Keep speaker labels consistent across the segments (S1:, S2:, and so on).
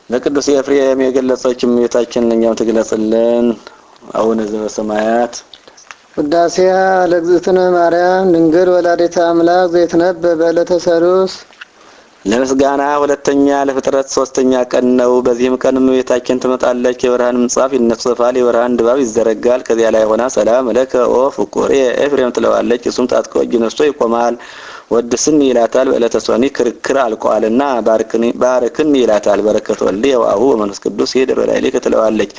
S1: ለቅዱስ ኤፍሬም የገለጸችው እመቤታችን ለኛም ትግለጽልን። አቡነ ዘበሰማያት
S2: ውዳሴያ ለእግዝእትነ ማርያም ድንግል ወላዲተ አምላክ ዘይትነበብ በዕለተ ሰሉስ።
S1: ለምስጋና ሁለተኛ ለፍጥረት ሶስተኛ ቀን ነው። በዚህም ቀን እመቤታችን ትመጣለች። የብርሃን ምንጻፍ ይነጸፋል፣ የብርሃን ድባብ ይዘረጋል። ከዚያ ላይ ሆና ሰላም ለከ ኦ ፍቁሬ ኤፍሬም ትለዋለች። እሱም ታጥቆ እጅ ነስቶ ይቆማል። ወድስኒ ይላታል። በዕለተ ሰኒ ክርክር አልቋልና ባርክኒ ይላታል። በረከት ወልድ የዋሁ ወመንፈስ ቅዱስ ይደር በላይልህ ትለዋለች።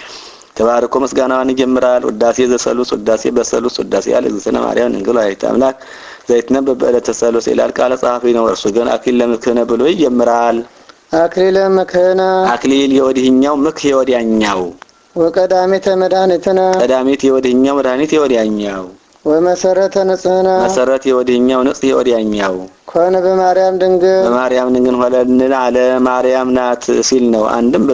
S1: ተባርኮ ምስጋናዋን ይጀምራል። ውዳሴ ዘሰሉስ ውዳሴ በሰሉስ ውዳሴ ያለ እግዝእትነ ማርያም ድንግል ወላዲተ አምላክ ዘይትነበብ በዕለተ ሰሉስ ይላል። ቃለ ጸሐፊ ነው። እርሱ ግን አክሊለ ምክህነ ብሎ ይጀምራል።
S2: አክሊለ ምክህነ
S1: አክሊል የወዲህኛው ምክ የወዲያኛው
S2: ወቀዳሚተ መድኃኒትነ
S1: ቀዳሚት የወዲህኛው መድኃኒት የወዲያኛው
S2: ወመሰረተ ንጽሕና
S1: መሰረት የወዲህኛው ንጽሕ የወዲያኛው
S2: ኮነ በማርያም ድንግል
S1: በማርያም ድንግል ሆነልን አለ። ማርያም ናት ሲል ነው። አንድም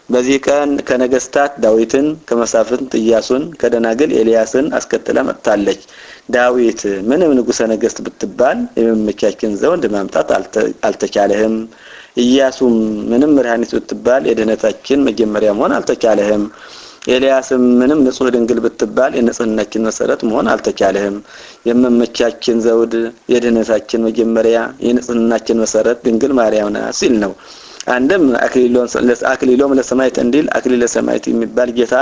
S1: በዚህ ቀን ከነገስታት ዳዊትን ከመሳፍንት ኢያሱን ከደናግል ኤልያስን አስከትላ መጥታለች። ዳዊት ምንም ንጉሠ ነገስት ብትባል የመመቻችን ዘውድ ማምጣት አልተቻለህም። ኢያሱም ምንም መድኃኒት ብትባል የድህነታችን መጀመሪያ መሆን አልተቻለህም። ኤልያስም ምንም ንጹህ ድንግል ብትባል የንጽህናችን መሰረት መሆን አልተቻለህም። የመመቻችን ዘውድ የድህነታችን መጀመሪያ የንጽህናችን መሰረት ድንግል ማርያም ናት ሲል ነው። አንድም አክሊሎም ለሰማዕት እንዲል አክሊለ ሰማዕት የሚባል ጌታ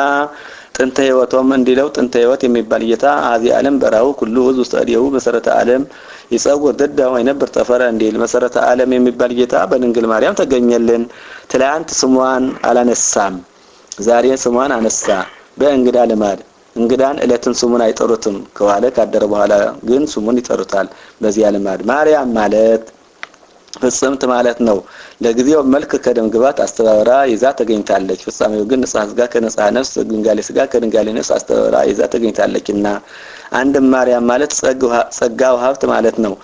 S1: ጥንተ ሕይወቶም እንዲለው ጥንተ ሕይወት የሚባል ጌታ አዚ ዓለም በራው ሁሉ ህዝብ ስተዲው መሰረተ ዓለም ይጸውር ደዳው አይነብር ጠፈረ እንዲል መሰረተ ዓለም የሚባል ጌታ በድንግል ማርያም ተገኘልን። ትላንት ስሟን አላነሳም፣ ዛሬ ስሟን አነሳ። በእንግዳ ልማድ እንግዳን እለትን ስሙን አይጠሩትም። ከዋለ ካደረ በኋላ ግን ስሙን ይጠሩታል። በዚያ ልማድ ማርያም ማለት ፍጽምት ማለት ነው። ለጊዜው መልክ ከደም ግባት አስተባበራ ይዛ ተገኝታለች። ፍጻሜው ግን ንጽሐ ሥጋ ከንጽሐ ነፍስ ድንጋሌ ሥጋ ከድንጋሌ ነፍስ አስተባበራ ይዛ ተገኝታለችና አንድም ማርያም ማለት ጸጋው ሀብት ማለት ነው።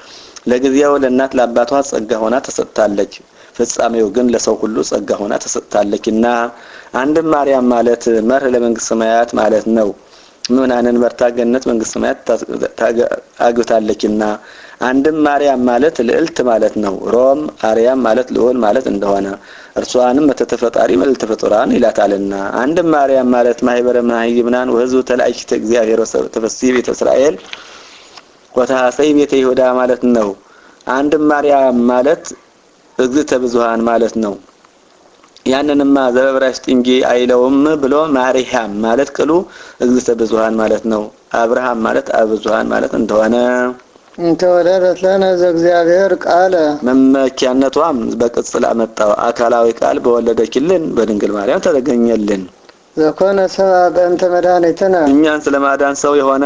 S1: ለጊዜው ለእናት ለአባቷ ጸጋ ሆና ተሰጥታለች። ፍጻሜው ግን ለሰው ሁሉ ጸጋ ሆና ተሰጥታለችና አንድም ማርያም ማለት መርህ ለመንግስት ሰማያት ማለት ነው። ምእመናንን መርታ ገነት መንግስት ሰማያት አግብታለችና አንድም ማርያም ማለት ልዕልት ማለት ነው። ሮም አርያም ማለት ልዑል ማለት እንደሆነ እርሷንም መተተፈጣሪ መልዕልተ ፍጡራን ይላታልና አንድም ማርያም ማለት ማህበረ መሃይምናን ወህዝብ ተላእኪተ እግዚአብሔር ተፈሥሒ ቤተ እስራኤል ወተሐሰይ ቤተ ይሁዳ ማለት ነው። አንድም ማርያም ማለት እግዝእተ ብዙኃን ማለት ነው። ያንንማ ዘበብራይስጥ እንጂ አይለውም ብሎ ማርያም ማለት ቅሉ እግዝእተ ብዙኃን ማለት ነው። አብርሃም ማለት አብዙኃን ማለት እንደሆነ
S2: እንተወለደት ለነ ዘእግዚአብሔር ቃለ
S1: መመኪያነቷም በቅጽል አመጣው አካላዊ ቃል በወለደችልን በድንግል ማርያም ተገኘልን።
S2: ዘኮነ ሰብአ በእንተ መድኃኒትነ
S1: እኛን ስለማዳን ሰው የሆነ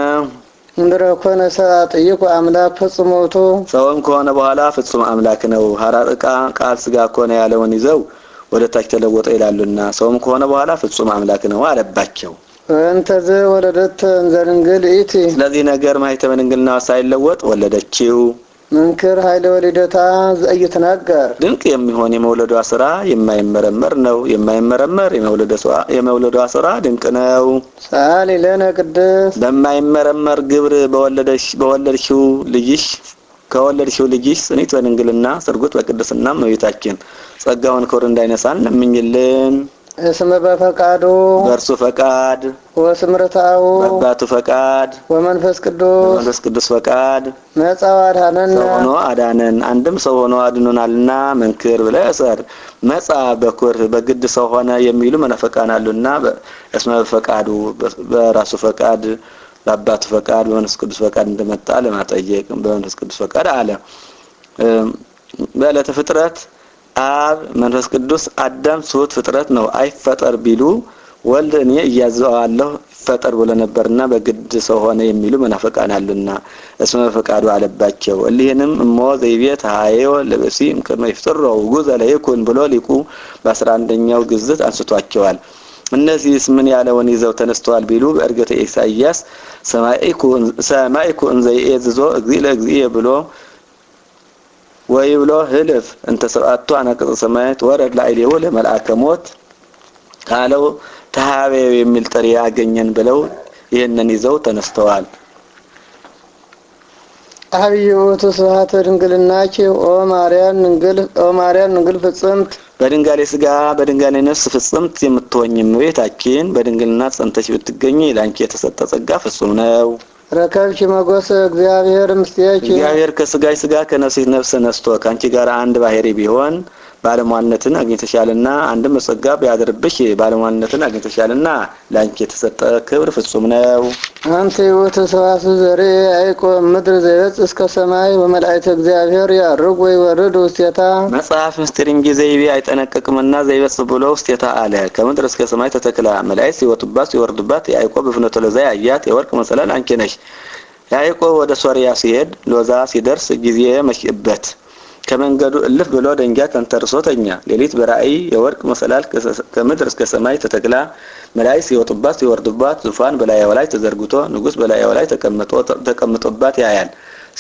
S2: እንድረ ኮነ ሰብአ ጥይቁ አምላክ ፍጹም ውእቱ
S1: ሰውም ከሆነ በኋላ ፍጹም አምላክ ነው። ሐራርቃ ቃል ሥጋ ኮነ ያለውን ይዘው ወደ ታች ተለወጠ ይላሉና ሰውም ከሆነ በኋላ ፍጹም አምላክ ነው አለባቸው።
S2: እንተዘ ወለደት እንዘድንግል ኢቲ
S1: ስለዚህ ነገር ማኅተመ ድንግልና ሳይለወጥ ወለደችው።
S2: መንክር ኃይለ ወሊደታ ዘኢይትናገር
S1: ድንቅ የሚሆን የመውለዷ ስራ የማይመረመር ነው። የማይመረመር የመውለዷ ስራ ድንቅ ነው።
S2: ሰአሊ ለነ ቅድስት
S1: በማይመረመር ግብር በወለድሽው ልጅሽ ጽኒት በድንግልና ስርጉት በቅድስና እመቤታችን ጸጋውን ክብር እንዳይነሳን ለምኝልን።
S2: እስመ በፈቃዱ
S1: በእርሱ ፈቃድ
S2: ወስምረታው
S1: በአባቱ ፈቃድ
S2: ወመንፈስ
S1: ቅዱስ ፈቃድ
S2: መጻ ወአድኀነነ
S1: ሰው ሆኖ አዳነን። አንድም ሰው ሆኖ አድኖናልና መንክር ብለህ እሰር። መጻ በኩር በግድ ሰው ሆነ የሚሉ መናፍቃን አሉና እስመ በፈቃዱ በራሱ ፈቃድ በአባቱ ፈቃድ በመንፈስ ቅዱስ ፈቃድ እንደመጣ ለማጠየቅ በመንፈስ ቅዱስ ፈቃድ አለ። በዕለተ ፍጥረት አብ መንፈስ ቅዱስ አዳም ሶት ፍጥረት ነው አይፈጠር ቢሉ ወልድ እኔ እያዘዋለሁ ይፈጠር ብሎ ነበርና በግድ ሰው ሆነ የሚሉ መናፍቃን አሉና እስመ በፈቃዱ አለባቸው። እሊህንም እሞ ዘይቤት ሃዮ ለበሲ እንከመ ይፍጠረው ጉዘ ለይኩን ብሎ ሊቁ በ11ኛው ግዝት አንስቷቸዋል። እነዚህስ ምን ያለውን ይዘው ተነስተዋል ቢሉ በእርገተ ኢሳይያስ ሰማይኩ እንዘ ይእዝዞ እግዚእ ለእግዚእ ብሎ ወይ ብሎ ህልፍ እንተ ሰብአቱ አናቅጽ ሰማያት ወረድ ላዕሌሁ ለመልአከ ሞት ካለው ተሃበው የሚል ጥሪ ያገኘን ብለው ይሄንን ይዘው ተነስተዋል።
S2: አብይ ውእቱ ስብሐተ ድንግልናኪ ኦ ማርያም ድንግል ፍጽምት
S1: በድንጋሌ ስጋ በድንጋሌ ነፍስ ፍጽምት የምትሆኝ እመቤታችን በድንግልና ጸንተሽ ብትገኝ ላንቺ የተሰጠ ጸጋ ፍጹም ነው።
S2: ረከብሽ መጎስ እግዚአብሔር ምስጢያች
S1: እግዚአብሔር ከስጋሽ ስጋ ከነፍስሽ ነፍስ ነስቶ ካንቺ ጋር አንድ ባህሪ ቢሆን ባለሟልነትን አግኝተሻልና አንድም ጸጋ ቢያደርብሽ ባለሟልነትን አግኝተሻልና ላንቺ የተሰጠ ክብር ፍጹም ነው።
S2: አንተ ወተ ሰዋስ ዘሬ አይቆ ምድር ዘይበጽ እስከ ሰማይ ወመላእክት እግዚአብሔር ያርግ ወይ ወርድ ውስቴታ
S1: መጽሐፍ ምስጢር እንጂ ዘይቤ አይጠነቀቅምና ዘይበጽ ብሎ ውስቴታ አለ። ከምድር እስከ ሰማይ ተተክላ መላእክት ሲወጡባት ሲወርዱባት ያዕቆብ በፍኖተ ሎዛ ያያት የወርቅ መሰላል አንቺ ነሽ። ያዕቆብ ወደ ሶርያ ሲሄድ ሎዛ ሲደርስ ጊዜ መሽበት ከመንገዱ እልፍ ብሎ ደንጊያ ተንተርሶተኛ። ሌሊት በራእይ የወርቅ መሰላል ከምድር እስከ ሰማይ ተተክላ መላእክት ሲወጡባት ሲወርዱባት ዙፋን በላይዋ ላይ ተዘርግቶ ንጉስ በላይዋ ላይ ተቀምጦባት ያያል።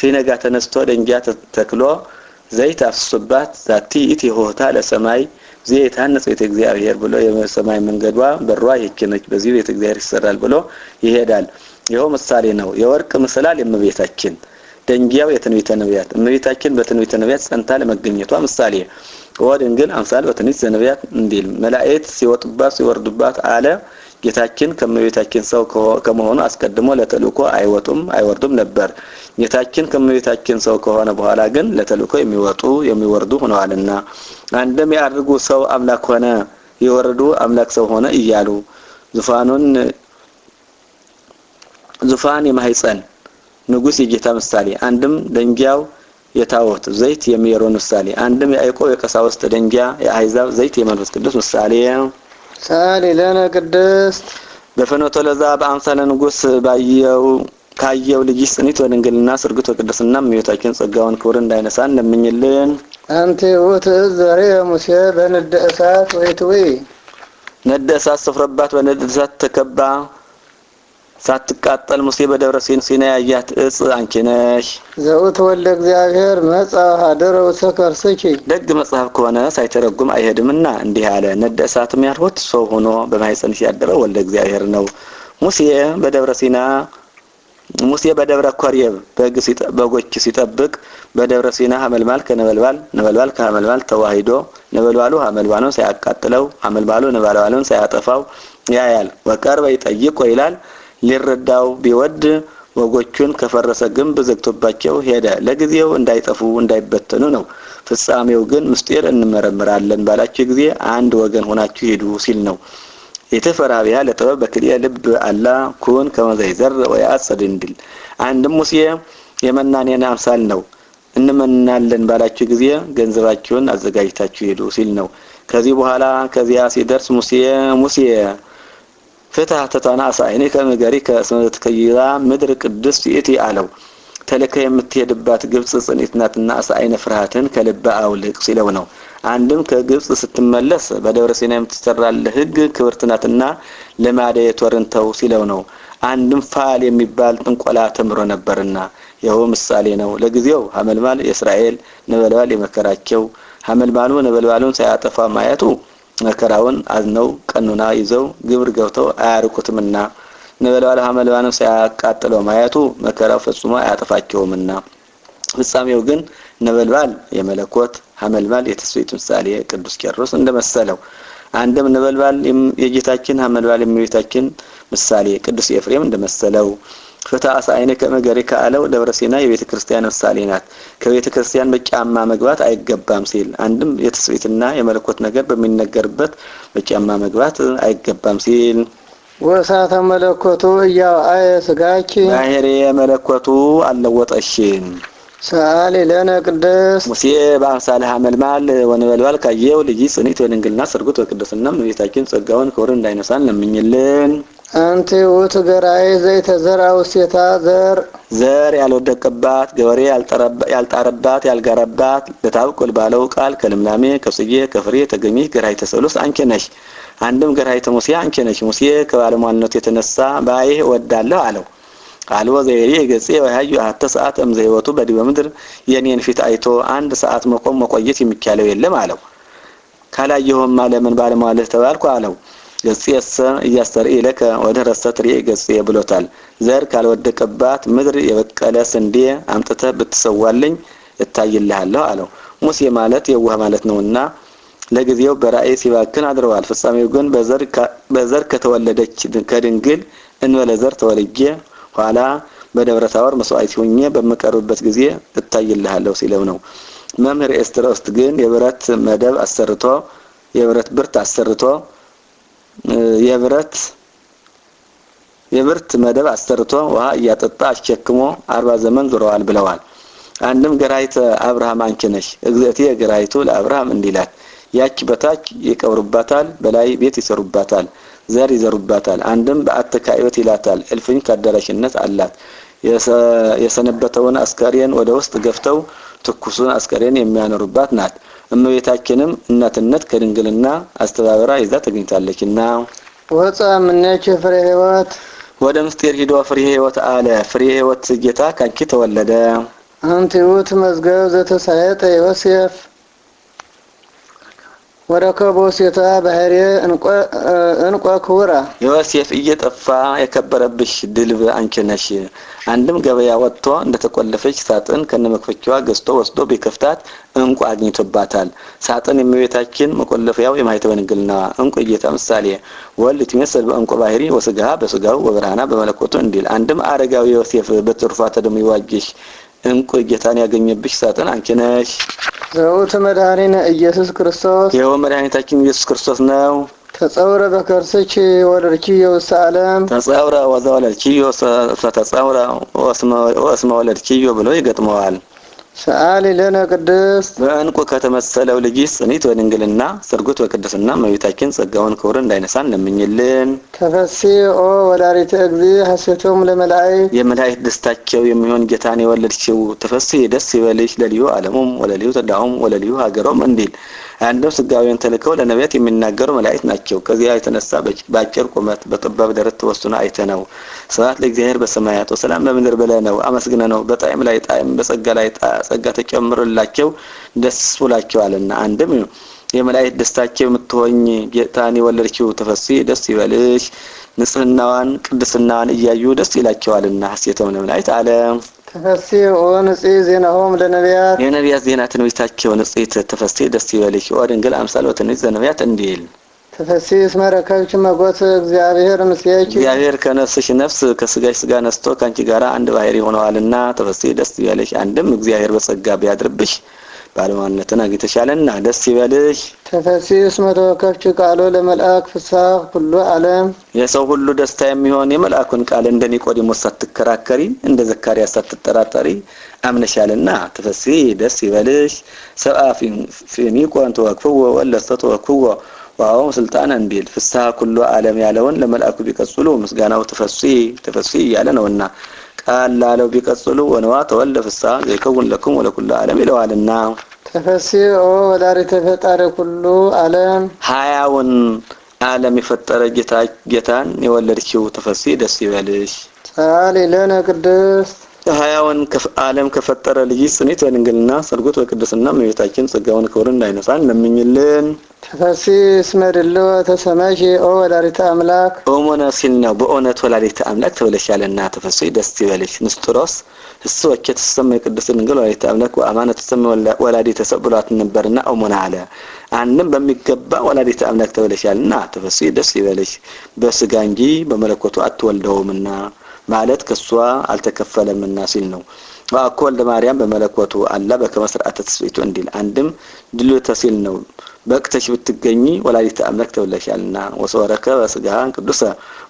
S1: ሲነጋ ተነስቶ ደንጊያ ተተክሎ ዘይት አፍስሶባት ዛቲ ኢት ይሆታ ለሰማይ ዘይታን ቤተ እግዚአብሔር ብሎ የሰማይ መንገዷ በሯ ይችነች በዚህ ቤተ እግዚአብሔር ይሰራል ብሎ ይሄዳል። ይሄው ምሳሌ ነው። የወርቅ መሰላል የእመቤታችን ደንጊያው የትንቢተ ነቢያት እመቤታችን በትንቢተ ነቢያት ጸንታ ለመገኘቷ ምሳሌ ወድንግል አምሳል በትንቢተ ነቢያት እንዲል መላእክት ሲወጡባት ሲወርዱባት አለ። ጌታችን ከእመቤታችን ሰው ከመሆኑ አስቀድሞ ለተልእኮ አይወጡም አይወርዱም ነበር። ጌታችን ከእመቤታችን ሰው ከሆነ በኋላ ግን ለተልእኮ የሚወርዱ ሆነዋልና አንድም ያድርጉ ሰው አምላክ ሆነ ይወርዱ አምላክ ሰው ሆነ እያሉ ዙፋን የማህፀን ንጉስ የጌታ ምሳሌ አንድም ደንጊያው የታወት ዘይት የሜሮን ምሳሌ አንድም ያዕቆብ የቀሳውስት ደንጊያ የአሕዛብ ዘይት የመንፈስ ቅዱስ ምሳሌ
S2: ሳሊ ለነ ቅድስት
S1: በፍኖተ ሎዛ በአምሳለ ንጉስ ካየው ልጅ ጽኒት ወድንግልና ስርግት ወቅድስና እመቤታችን ጸጋውን ክብር እንዳይነሳን ለምኝልን።
S2: አንተ ወት ዘሬ ሙሴ በነደ እሳት ወይትዊ
S1: ነደ እሳት ሰፍረባት በነደ እሳት ተከባ ሳትቃጠል ሙሴ በደብረ ሲና ያያት እጽ አንቺ ነሽ።
S2: ዘውት ወልደ እግዚአብሔር መጽሐፍ ሀደረው ሰከርስኪ
S1: ደግ መጽሐፍ ከሆነ ሳይተረጉም አይሄድምና እንዲህ አለ። ነደ እሳትም ያልሆት ሰው ሆኖ በማህፀንሽ ያደረው ወልደ እግዚአብሔር ነው። ሙሴ በደብረ ኮሬብ በጎች ሲጠብቅ በደብረ ሲና ሐመልማል ከነበልባል ነበልባል ከሐመልማል ተዋሂዶ ነበልባሉ ሐመልማሉን ሳያቃጥለው ሐመልማሉ ነበልባሉን ሳያጠፋው ያያል። ወቀርበ ይጠይቅ ይላል። ሊረዳው ቢወድ ወጎቹን ከፈረሰ ግንብ ዘግቶባቸው ሄደ። ለጊዜው እንዳይጠፉ እንዳይበተኑ ነው። ፍጻሜው ግን ምስጢር እንመረምራለን ባላችሁ ጊዜ አንድ ወገን ሆናችሁ ሄዱ ሲል ነው። የተፈራቢያ ለጥበብ በክልኤ ልብ አላ ኩን ከመዘይዘር ወያጽድ እንዲል አንድም ሙሴ የመናኔን አምሳል ነው። እንመናለን ባላችሁ ጊዜ ገንዘባችሁን አዘጋጅታችሁ ሄዱ ሲል ነው። ከዚህ በኋላ ከዚያ ሲደርስ ሙሴ ፍትሐ ተታናሳ አይኔ ከመገሪ ከስመት ከይራ ምድር ቅዱስ ይእቲ አለው። ተለከ የምትሄድባት ግብጽ ጽኒት ናትና አሳይነ ፍርሃትን ከልባ አውልቅ ሲለው ነው። አንድም ከግብጽ ስትመለስ በደብረ ሲና የምትሰራልህ ሕግ ክብርት ናትና ለማደ የተወርንተው ሲለው ነው። አንድም ፋል የሚባል ጥንቆላ ተምሮ ነበርና ይኸው ምሳሌ ነው። ለጊዜው ሐመልማል የእስራኤል ነበልባል የመከራቸው ሐመልማሉ ነበልባሉን ሳያጠፋ ማየቱ መከራውን አዝነው ቀኑና ይዘው ግብር ገብተው አያርቁትምና ነበልባል ሐመልማሉን ሳያቃጥለው ማየቱ መከራው ፈጽሞ አያጠፋቸውምና ፍጻሜው ግን ነበልባል የመለኮት ሐመልማል የተስፋይት ምሳሌ ቅዱስ ቄርሎስ እንደመሰለው አንድም ነበልባል የጌታችን ሐመልማል የእመቤታችን ምሳሌ ቅዱስ ኤፍሬም እንደመሰለው ፍትሐ አሳይነ ከመገሪ ካለው ደብረ ሲና የቤተ ክርስቲያን ምሳሌ ናት። ከቤተ ክርስቲያን በጫማ መግባት አይገባም ሲል አንድም የተስፋይትና የመለኮት ነገር በሚነገርበት በጫማ መግባት አይገባም ሲል
S2: ወሳተ መለኮቱ ያው አየ ስጋኪ
S1: ባህሪ መለኮቱ አለወጠሽን
S2: ሳሊ ለነ ቅድስት
S1: ሙሴ በአምሳለ ሐመልማል ወነበልባል ካየው ልጅ ጽኒት ወድንግልና ስርጉት ወቅድስና እመቤታችን ጸጋውን ክብር እንዳይነሳን ለምኝልን።
S2: አንተ ወት ገራይ ዘይተዘራ ውስቴታ ዘር
S1: ያልወደቀባት ገበሬ ያልጣረባት ያልጋረባት ለታብቆል ባለው ቃል ከልምላሜ ከስዬ ከፍሬ ተገኘሽ ገራይ ተሰሉስ አንቺ ነሽ። አንድም ገራይ ተሙሴ አንቺ ነሽ። ሙሴ ከባለሟልነቱ የተነሳ ባይ ወዳለሁ አለው። አልወ ዘይሪ ገጽ ወያዩ አተ ሰዓት እምዘይወቱ በዲበ ምድር የኔን ፊት አይቶ አንድ ሰዓት መቆየት የሚቻለው የለም አለው። ካላየሁም ማለምን ባለሟልህ ተባልኩ አለው። ገጽየሰ እያስተርኢ ለከ ወደረሰ ትርኢ ገጽ ብሎታል። ዘር ካልወደቀባት ምድር የበቀለ ስንዴ አምጥተህ ብትሰዋልኝ እታይልሃለሁ አለው። ሙሴ ማለት የዋህ ማለት ነውና ለጊዜው በራእይ ሲባክን አድረዋል። ፍጻሜው ግን በዘር ከተወለደች ከድንግል እንበለ ዘር ተወልጄ ኋላ በደብረ ታቦር መስዋዕት ሆኜ በመቀርብበት ጊዜ እታይልሃለሁ ሲለው ነው። መምህር ኤስድሮስ ግን የብረት መደብ አሰርቶ የብረት ብርት አሰርቶ የብርት መደብ አሰርቶ ውሃ እያጠጣ አስቸክሞ 40 ዘመን ዞረዋል ብለዋል። አንድም ገራይተ አብርሃም አንቺ ነሽ እግዚአብሔር ገራይቱ ለአብርሃም እንዲላት ያች በታች ይቀብሩባታል፣ በላይ ቤት ይሰሩባታል፣ ዘር ይዘሩባታል። አንድም በአተካይበት ይላታል። እልፍኝ ካደረሽነት አላት። የሰነበተውን አስከሬን ወደ ውስጥ ገፍተው ትኩሱን አስከሬን የሚያኖሩባት ናት። እመቤታችንም እናትነት ከድንግልና አስተባበራ ይዛ ተገኝታለችና
S2: ወፃ ምነች ፍሬ ሕይወት
S1: ወደ ምስጢር ሂዶ ፍሬ ሕይወት አለ። ፍሬ ሕይወት ጌታ ካንቺ ተወለደ።
S2: አንቲውት መዝገብ ዘተሳየጠ ዮሴፍ ወረከቦ ሴታ ባህሪ እንቋ ክቡራ
S1: ዮሴፍ እየጠፋ የከበረብሽ ድልብ አንቺ ነሽ። አንድም ገበያ ወጥቶ እንደተቆለፈች ሳጥን ከነመክፈቻዋ ገዝቶ ወስዶ ቢከፍታት እንቁ አግኝቶባታል። ሳጥን የእመቤታችን መቆለፊያው የማኅተመ ድንግልና እንቁ ጌታ ምሳሌ ወልድ ትመስል በእንቁ ባህሪ ወስጋሃ በስጋው ወብርሃና በመለኮቱ እንዲል። አንድም አረጋዊ ዮሴፍ በትሩፋተ ደሙ ይዋጅሽ እንቁ ጌታን ያገኘብሽ ሳጥን አንቺ ነሽ።
S2: ዘውት መድኃኒነ ኢየሱስ ክርስቶስ
S1: ይኸው መድኃኒታችን ኢየሱስ ክርስቶስ ነው።
S2: ተጸውረ በከርሰች ወለድኪ የውስተ ዓለም
S1: ተጸውረ ወዘወለድኪ ተጸውረ ወስመ ወለድኪ ብሎ ይገጥመዋል።
S2: ሰአሊ ለነ ቅድስት
S1: በእንቁ ከተመሰለው ልጅሽ ጽኒት በድንግልና ስርጉት በቅድስና እመቤታችን ጸጋውን ክብር እንዳይነሳን ለምኝልን።
S2: ተፈሲኦ ወላዲተ እግዚእ ሐሴቶም ለመላእክት
S1: የመላእክት ደስታቸው የሚሆን ጌታን የወለድሽው ተፈሲ ደስ ይበልሽ ለልዩ ዓለሙም ወለልዩ ተዳውም ወለልዩ ሀገሮም እንዲል። አንድም ስጋዊን ተልከው ለነቢያት የሚናገሩ መላእክት ናቸው። ከዚያ የተነሳ በአጭር ቁመት በጠባብ ደረት ተወስኖ አይተነው ስብሐት ለእግዚአብሔር በሰማያት ወሰላም በምድር ብለነው አመስግነነው በጣዕም ላይ ጣዕም በጸጋ ላይ ጸጋ ተጨምሮላቸው ደስ ብሏቸዋልና። አንድም የመላእክት ደስታቸው የምትሆኝ ጌታን የወለድሽው ተፈሲ ደስ ይበልሽ ንጽህናዋን ቅድስናዋን እያዩ ደስ ይላቸዋልና ሐሴቶም ለመላእክት አለ።
S2: ተፈሲኦ ንጽሕ ዜናሆም ለነቢያት
S1: የነቢያት ዜና ትንቢታቸው ንጽሕት ተፈሲ ደስ ይበልሽ ወድንግል አምሳል ወትንቢት ዘነቢያት እንዲል።
S2: ተፈሲ እስመ ረከብኪ መጎት እግዚአብሔር ምስሌኪ
S1: እግዚአብሔር ከነፍስሽ ነፍስ ከስጋሽ ስጋ ነስቶ ካንቺ ጋራ አንድ ባህሪ ሆነዋልና ተፈሲ ደስ ይበልሽ። አንድም እግዚአብሔር በጸጋ ቢያድርብሽ ባለሟልነትን አግኝተሻልና ደስ ይበልሽ።
S2: ተፈሲ እስመ ተወከፍኪ ቃሎ ለመልአክ ፍስሐ ኩሉ ዓለም
S1: የሰው ሁሉ ደስታ የሚሆን የመልአኩን ቃል እንደ ኒቆዲሞስ ሳትከራከሪ እንደ ዘካርያስ ሳትጠራጠሪ አምነሻልና ተፈሲ ደስ ይበልሽ። ሰብአ ፊኒቆን ተወክፍዎ ወለሰ ተወክፍዎ ዋው ስልጣን እንዲል ፍስሐ ኩሉ ዓለም ያለውን ለመልአኩ ቢቀጽሉ ምስጋናው ተፈሲ ያለ ነውና ቃል ላለው ቢቀጽሉ ወነዋ ተወልደ ፍስሐ ዘይከውን ለኩም ወለኩሉ ዓለም ይለዋልና።
S2: ተፈሲኦ ወላዲተ ፈጣሪ ኩሉ ዓለም
S1: ሀያውን ዓለም የፈጠረ ጌታን የወለድሽው ተፈሲ ደስ ይበልሽ።
S2: ሰአሊ ለነ ቅድስት
S1: ሀያውን ዓለም ከፈጠረ ልጅ ጽኒት በድንግልና ስርጉት በቅድስና እመቤታችን ጸጋውን ክብር እንዳይነሳን ለምኝልን።
S2: ተፈሲ እስመ ድልዎ ተሰማይኪ ኦ ወላዲተ አምላክ
S1: ኦሞነ ሲል ነው። በእውነት ወላዲተ አምላክ ተብለሻልና ተፈሲ ደስ ይበልሽ። ንስጥሮስ እሱ ወኬ ተሰመ ቅድስት ድንግል ወላዲተ አምላክ ወአማነ ተሰመ ወላዲተ ሰብ ብሏት ነበርና ኦሞነ አለ። አንድም በሚገባ ወላዲተ አምላክ ተብለሻልና ተፈሲ ደስ ይበልሽ። በስጋ እንጂ በመለኮቱ አትወልደውምና ማለት ከሷ አልተከፈለምና ሲል ነው። ወአኮ ወልደ ማርያም በመለኮቱ አላ በከመ ሥርዓተ ትስብእቱ እንዲል። አንድም ድልወተ ሲል ነው። በቅተሽ ብትገኚ ወላዲተ አምላክ ተብለሻልና ወሰወረከ በስጋሃን ቅዱሰ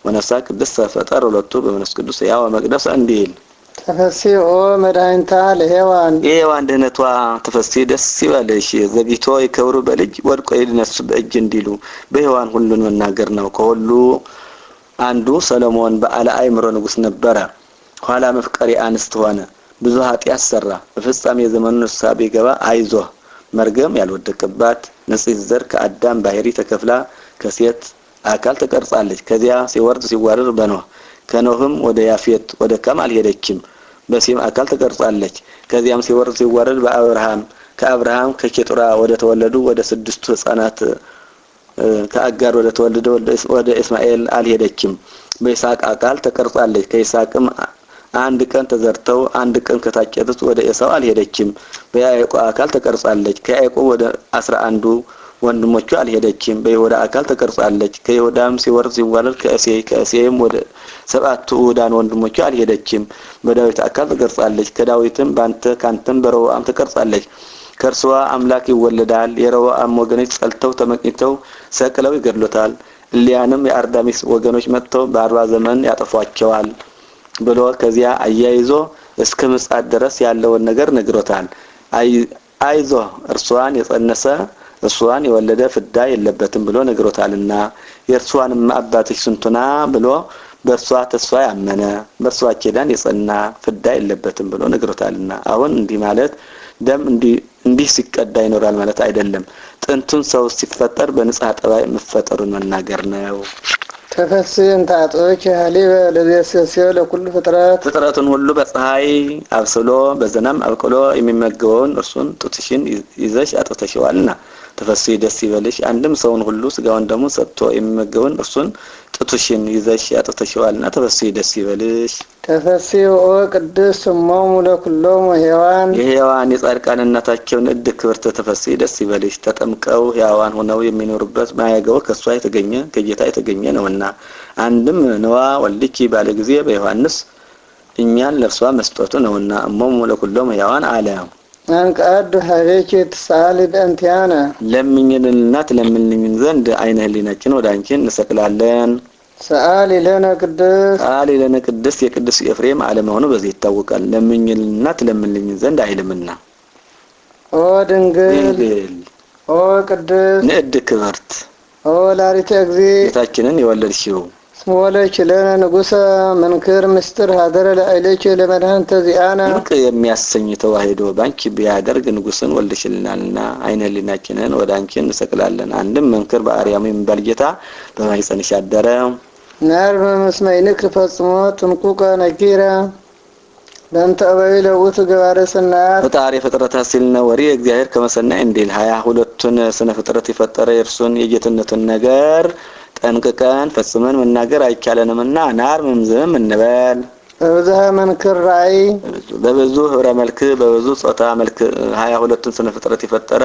S1: ወነፍሳ ቅድስተ ፈጠረ ሁለቱ በመንፈስ ቅዱስ ያው መቅደስ እንዲል።
S2: ተፈሲኦ መድኃኒታ ለሔዋን
S1: የሔዋን ድህነቷ ተፈሲ ደስ ይበልሽ። ዘግይቶ ይከብሩ በልጅ ወድቆ ይነሱ በእጅ እንዲሉ በሔዋን ሁሉን መናገር ነው። ከሁሉ አንዱ ሰሎሞን በዓለ አእምሮ ንጉስ ነበረ። ኋላ መፍቀሪ አንስት ሆነ፣ ብዙ ኃጢአት ሰራ። በፍጻሜ ዘመኑ ንስሐ ቢገባ አይዞህ መርገም ያልወደቀባት ንጽሕት ዘር ከአዳም ባህሪ ተከፍላ ከሴት አካል ተቀርጻለች። ከዚያ ሲወርድ ሲዋረድ በኖህ ከኖህም ወደ ያፌት ወደ ካም አልሄደችም፣ በሴም አካል ተቀርጻለች። ከዚያም ሲወርድ ሲዋረድ በአብርሃም ከአብርሃም ከኬጡራ ወደ ተወለዱ ወደ 6 ሕፃናት ከአጋር ወደ ተወለደ ወደ እስማኤል አልሄደችም፣ በይስሐቅ አካል ተቀርጻለች። ከይስሐቅም አንድ ቀን ተዘርተው አንድ ቀን ከታጨዱት ወደ ኤሳው አልሄደችም፣ በያዕቆብ አካል ተቀርጻለች። ከያዕቆብ ወደ 11 ወንድሞቹ አልሄደችም። በይሁዳ አካል ተቀርጻለች። ከይሁዳም ሲወርድ ሲዋለድ ከእሴይም ወደ ሰባቱ ውዳን ወንድሞቹ አልሄደችም። በዳዊት አካል ተቀርጻለች። ከዳዊትም ካንተም በሮብዓም ተቀርጻለች። ከእርሷ አምላክ ይወለዳል። የሮብዓም ወገኖች ጸልተው ተመቅኝተው ሰቅለው ይገድሉታል። እሊያንም የአርዳሚስ ወገኖች መጥተው በ40 ዘመን ያጠፏቸዋል ብሎ ከዚያ አያይዞ እስከ ምጽአት ድረስ ያለውን ነገር ነግሮታል። አይዞ እርሷን የጸነሰ እርሷን የወለደ ፍዳ የለበትም ብሎ ነግሮታልና የእርሷንም አባትሽ ስንቱና ብሎ በእርሷ ተስፋ ያመነ በእርሷ ኪዳን የጸና ፍዳ የለበትም ብሎ ነግሮታልና አሁን እንዲህ ማለት ደም እንዲህ ሲቀዳ ይኖራል ማለት አይደለም። ጥንቱን ሰው ሲፈጠር በንጽሐ ጠባይ መፈጠሩን መናገር ነው።
S2: ተፈስን ታጦች ሀሊበ ለዚያስሲዮ ለኩሉ ፍጥረቱን
S1: ሁሉ በፀሐይ አብስሎ በዝናም አብቅሎ የሚመገበውን እርሱን ጡትሽን ይዘሽ አጥተሽዋልና ተፈስይ ደስ ይበልሽ። አንድም ሰውን ሁሉ ስጋውን ደሙ ሰጥቶ የሚመገበውን እርሱን ጡትሽን ይዘሽ አጥተሽዋልና ተፈስይ ደስ ይበልሽ።
S2: ተፈስይ ኦ ቅዱስ እሞሙ ለኩሎሙ ሔዋን
S1: የሔዋን የጻድቃን እናታቸውን እድ ክብርት ተፈስይ ደስ ይበልሽ። ተጠምቀው ሕያዋን ሆነው የሚኖሩበት ማያገው ከሷ የተገኘ ከጌታ የተገኘ ነውና አንድም ነዋ ወልድኪ ባለ ጊዜ በዮሐንስ እኛን ለርሷ መስጠቱ ነውና እሞሙ ለኩሎሙ ሔዋን አለ።
S2: አንቀድ ሀቤኪ ተሳሊ በእንቲያነ
S1: ለምኝልና ትለምንልን ዘንድ አይነ ህሊናችን ወደ አንቺ እንሰቅላለን።
S2: ሰአሊ ለነ ቅዱስ
S1: የቅዱስ ኤፍሬም አለመሆኑ በዚህ ይታወቃል። ለምኝልና ትለምንልን ዘንድ አይልምና
S2: ኦ ድንግል ኦ ቅዱስ
S1: ንዕድ ክብርት
S2: ኦ ላሪተ እግዚእ
S1: ጌታችንን የወለድሽው
S2: ስሞለች ለነ ንጉሰ መንክር ምስጥር ሀደረ ለአይለች ለመድኃኒተ ዚአነ
S1: ንቅ የሚያሰኝ ተዋሂዶ ባንቺ ቢያደርግ ንጉስን ወልደሽልናልና አይነ ህሊናችንን ወደ አንቺ እንሰቅላለን። አንድም መንክር በአርያም የሚባል ጌታ በማኅፀንሽ አደረ።
S2: ናርመ መስማይንክ ፈጽሞ ጥንቁቀ ነኪረ በእንተ አበዊ ለውእቱ ገባረ ሰናያት
S1: ፈጣሪ ፍጥረታት ሲል ነው። ወሬ እግዚአብሔር ከመሰናይ እንዲል 22ቱን ስነ ፍጥረት የፈጠረ የእርሱን የጌትነቱን ነገር ጠንቅቀን ፈጽመን መናገር አይቻለንምና ናር ምምዝም እንበል።
S2: በብዙ መንክር ራእይ
S1: በብዙ ህብረ መልክ በብዙ ጾታ መልክ 22ቱን ስነ ፍጥረት የፈጠረ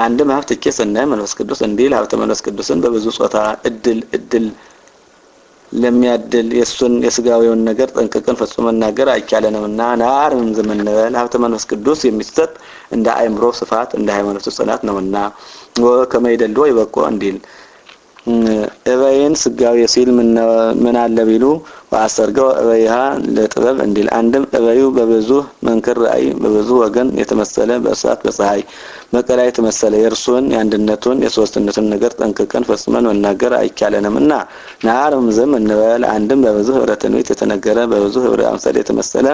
S1: አንድም ሀብት ከሰናይ መንፈስ ቅዱስ እንዲል ሀብተ መንፈስ ቅዱስን በብዙ ጾታ እድል ለሚያድል የሱን የስጋዊውን ነገር ጠንቅቀን ፈጽመን መናገር አይቻለንምና ናር ምምዝም እንበል። ሀብተ መንፈስ ቅዱስ የሚሰጥ እንደ አእምሮ ስፋት እንደ ሃይማኖት ጽናት ነውና ወከመይደልዎ ይበቆ እንዲል እበይን ስጋዊ ሲል ምን አለ ቢሉ ወአሰርገው እበይሃ ለጥበብ እንዲል አንድም እበዩ በብዙ መንክር ራእይ በብዙ ወገን የተመሰለ በእሳት በፀሐይ መቀላ የተመሰለ የእርሱን የአንድነቱን የሶስትነቱን ነገር ጠንቅቀን ፈጽመን መናገር አይቻለንምና ናርም ዝም እንበል። አንድም በብዙ ህብረ ትንቢት የተነገረ በብዙ ህብረ አምሳል የተመሰለ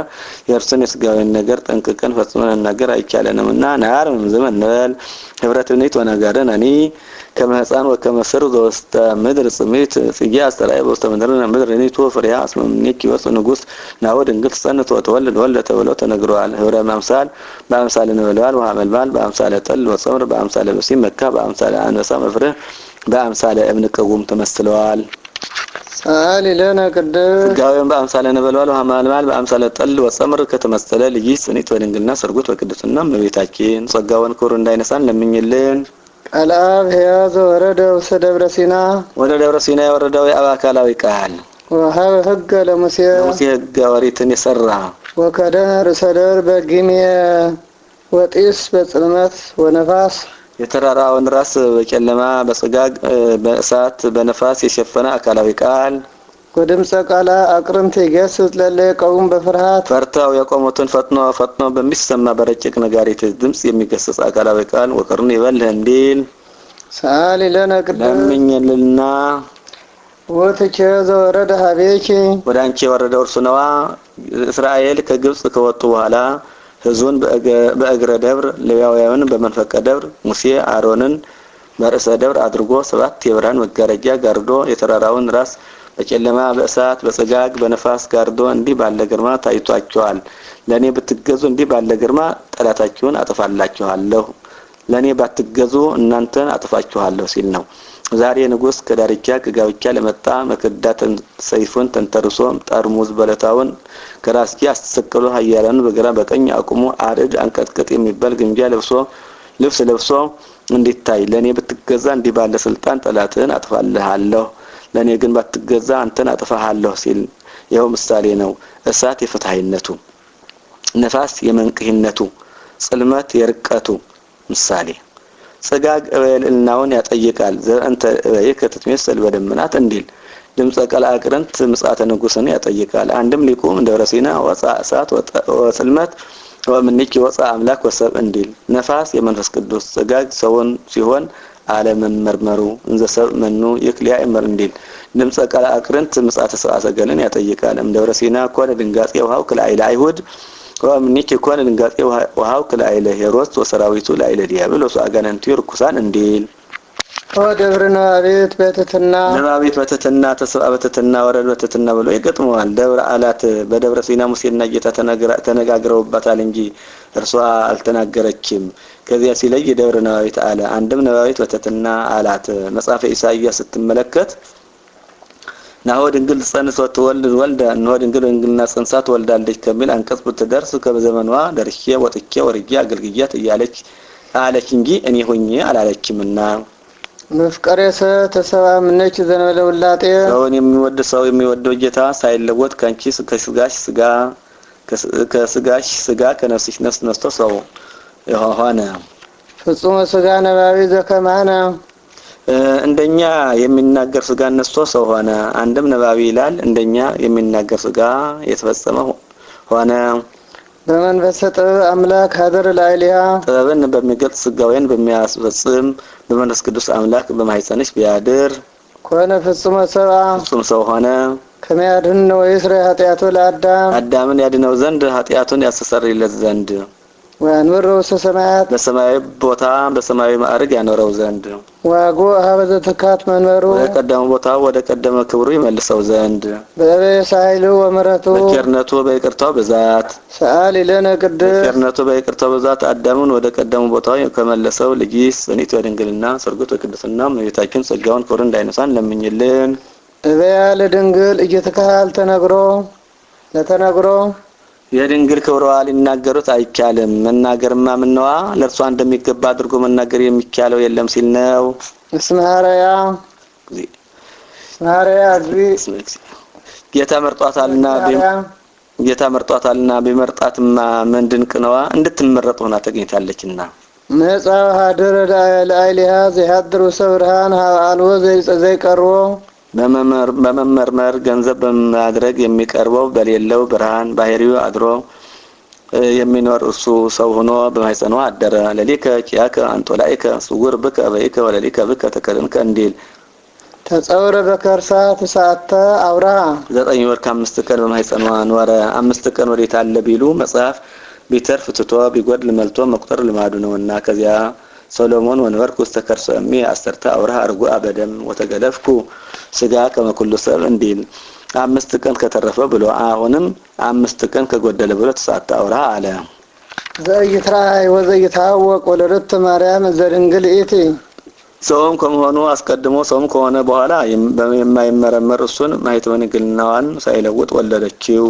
S1: የእርሱን የስጋዊን ነገር ጠንቅቀን ፈጽመን መናገር አይቻለንምና ናርም ዝም እንበል። ህብረ ትንቢት ወነገረን እኔ ከመህፃን ወከመስር ዘውስተ ምድር ጽሜት ጽጌ አስተራይ በውስተ ምድር እኔቱ ፍሬያ አስመምኔክ ይወጽ ንጉስ ናወ ድንግል ጸንቶ ተወልድ ወልደ ተብለው ተነግረዋል። ህብረ አምሳል በአምሳለ ነበልባል ወሐመልማል በአምሳለ ጠል ወጸምር በአምሳለ በሲ መካ በአምሳለ አንበሳ መፍረህ በአምሳለ እብን ቀውም ተመስለዋል።
S2: ሰአሊ ለነ ቅዱስ
S1: ስጋዊም በአምሳለ ነበልባል ወሐመልማል በአምሳለ ጠል ወጸምር ከተመሰለ ልጅ ጽኒት ወድንግልና ሰርጉት በቅድስና እመቤታችን ጸጋውን ክብር እንዳይነሳን ለምኝልን።
S2: አልአብ ሕያው ወረደ ውስተ ደብረ ሲና
S1: ወደ ደብረ ሲና የወረደው የአብ አካላዊ ቃል
S2: ወሀበ ህገ ለሙሴ
S1: ህገ ኦሪትን የሰራ
S2: ወከደነ ርእሰ ደብር በጊምየ ወጢስ በጽልመት ወነፋስ
S1: የተራራውን ራስ በጨለማ በጽጋግ በእሳት በነፋስ የሸፈነ አካላዊ ቃል
S2: ወድምፀ ቃላ አቅርንት ይገስጽ ለለ የቀውም በፍርሃት
S1: ፈርተው የቆሙትን ፈጥኖ በሚሰማ በረጭቅ ነጋሪት ድምጽ የሚገስጽ አካላዊ ቃል ወቀርን ይበልህ እንዲል
S2: ሰአሊ ለነ ቅዱስ
S1: ለምኝልና
S2: ወተቸ ዘወረደ ሀቤኪ
S1: ወደ አንቺ የወረደው እርሱ ነዋ። እስራኤል ከግብጽ ከወጡ በኋላ ህዝቡን በእግረ ደብር ሌዋውያንን በመንፈቀ ደብር ሙሴ አሮንን በርዕሰ ደብር አድርጎ 7 የብርሃን መጋረጃ ጋርዶ የተራራውን ራስ በጨለማ በእሳት በጽጋግ በነፋስ ጋርዶ እንዲህ ባለ ግርማ ታይቷቸዋል። ለኔ ብትገዙ እንዲህ ባለ ግርማ ጠላታችሁን አጥፋላችኋለሁ፣ ለኔ ባትገዙ እናንተን አጥፋችኋለሁ ሲል ነው። ዛሬ ንጉስ ከዳርቻ ከጋብቻ ለመጣ መከዳትን ሰይፉን ተንተርሶ ጠርሙዝ በለታውን ከራስጌ አስተሰቅሎ ኃያላን በግራ በቀኝ አቁሞ አርድ አንቀጥቅጥ የሚባል ግምጃ ልብስ ለብሶ እንዲታይ ለኔ ብትገዛ እንዲህ ባለ ስልጣን ጠላትህን አጥፋልሃለሁ ለኔ ግን ባትገዛ አንተን አጥፋሃለሁ ሲል ይኸው ምሳሌ ነው። እሳት የፍትሃይነቱ፣ ነፋስ የመንቅህነቱ፣ ጽልመት የርቀቱ ምሳሌ። ጽጋግ እበልናውን ያጠይቃል ዘእንተ የከተትመሰል በደመናት እንዲል ድምፀ ቀላቅርንት ምጽአተ ንጉስን ያጠይቃል። አንድም ሊቁም ደብረ ሲና ወፃ እሳት ወጽልመት ወምንኪ ወፃ አምላክ ወሰብ እንዲል ነፋስ የመንፈስ ቅዱስ፣ ጽጋግ ሰውን ሲሆን ዓለምን መርመሩ እንዘ ሰብ መኑ ይክሊያ ይመር እንዲል ድምፀ ቀላቅርንት ምጽአተ ሰብአ ሰገልን ያጠይቃል። ደብረ ሲና ኮነ ድንጋጼ ውሃው ክልአይለ አይሁድ ወምንኪ ኮነ ድንጋጼ ውሃው ክልአይለ ሄሮድስ ወሰራዊቱ ላይለ ዲያብሎስ አጋንንቱ ርኩሳን እንዲል
S2: ወደብረ ነባቤት በትሕትና
S1: ነባቤት በትሕትና ተስፋ በትሕትና ወረድ በትሕትና ብሎ ይገጥመዋል። ደብረ አላት በደብረ ሲና ሙሴና ጌታ ተነጋግረውባታል እንጂ እርሷ አልተናገረችም። ከዚያ ሲለይ ደብረ ነባቤት አለ። አንድም ነባቤት በትሕትና አላት። መጽሐፈ ኢሳይያስ ስትመለከት ናሆ ድንግል ጸንስ ወትወልድ ወልደ ናሆ ድንግል ድንግልና ጸንሳ ትወልዳለች ከሚል አንቀጽ ብትደርስ ከዘመኗ ደርሼ ወጥቼ ወርጄ አገልግያት እያለች አለች እንጂ እኔ ሆኜ አላለችምና
S2: መፍቀሬሰ ተሰባ ምነች ዘነበለ ውላጤ
S1: ሰውን የሚወድ ሰው የሚወደው ጌታ ሳይለወጥ ካንቺ ከስጋሽ ስጋ ከስጋሽ ስጋ ከነፍስሽ ነፍስ ነስቶ ሰው ሆነ።
S2: ፍጹም ስጋ ነባቢ ዘከማነ
S1: እንደኛ የሚናገር ስጋ ነስቶ ሰው ሆነ። አንድም ነባቢ ይላል እንደኛ የሚናገር ስጋ የተፈጸመ ሆነ።
S2: በመንፈስ ጥበብ አምላክ ሀደር ላይሊያ
S1: ጥበብን በሚገልጽ ስጋዌን በሚያስፈጽም በመንፈስ ቅዱስ አምላክ በማይጸንሽ ቢያድር
S2: ኮነ ፍጹም ሰብአ
S1: ፍጹም ሰው ሆነ።
S2: ከመያድን ነው ይስራ ኃጢአቱ ለአዳም
S1: አዳምን ያድነው ዘንድ ኃጢአቱን ያስተሰርይለት ዘንድ
S2: ወንወረው ሰማያት
S1: በሰማያዊ ቦታ በሰማያዊ ማዕረግ ያኖረው ዘንድ
S2: ዋጎ ሀበዘ ተካት መንበሩ
S1: በቀደመ ቦታ ወደ ቀደመ ክብሩ ይመልሰው ዘንድ
S2: በሳይሉ ወመረቱ
S1: በቸርነቱ በይቅርታው ብዛት
S2: ሰአሊ ለነ ቅድስ
S1: በቸርነቱ በይቅርታው ብዛት አዳምን ወደ ቀደመ ቦታው ከመለሰው ልጅስ ጽኒት ወድንግልና ሰርጉት ወቅድስና እመቤታችን ጸጋውን ክብር እንዳይነሳን ለምኝልን።
S2: እበያ ለድንግል እየተካል ተነግሮ
S1: የድንግል ክብሯ ሊናገሩት አይቻልም። መናገርማ ምነዋ ለእርሷ እንደሚገባ አድርጎ መናገር የሚቻለው የለም ሲል ነው።
S2: እስማሪያ
S1: ጌታ መርጧታልና ቢመርጣትማ ምን ድንቅ ነዋ እንድትመረጥ ሆና ተገኝታለችና
S2: ነጻ ሀደረ ለአይሊሃ ዘይሀድሩ ሰብርሃን አልወ ዘይቀርቦ በመመርመር ገንዘብ በማድረግ የሚቀርበው በሌለው ብርሃን ባህሪው አድሮ የሚኖር እሱ ሰው ሆኖ በማይጸኗ አደረ። ለሊከ ኪያከ አንጦላይከ ስውር ብከ በይከ ወለሊከ ብከ ተከርንከ እንዲል ተጸውረ በከርሳ ተሳተ አውራ 9 ወር ከ5 ቀን በማይጸኗ ኖረ። 5 ቀን ወዴት አለ ቢሉ መጽሐፍ ቢተርፍ ትቶ ቢጎድል መልቶ መቁጠር ልማዱ ነውና ከዚያ ሰሎሞን ወንበርኩ ተከርሰሚ 10 አውራ አርጉ አበደም ወተገለፍኩ ስጋ ከመኩሉ ሰብ እንዲል 5 ቀን ከተረፈ ብሎ አሁንም 5 ቀን ከጎደለ ብሎ ተሳተ አውራ አለ። ዘይትራይ ወዘይታወቅ ወለደት ማርያም ዘድንግል ኢቲ ሰውም ከመሆኑ አስቀድሞ ሰውም ከሆነ በኋላ የማይመረመር እሱን ማኅተመ ድንግልናዋን ሳይለውጥ ወለደችው።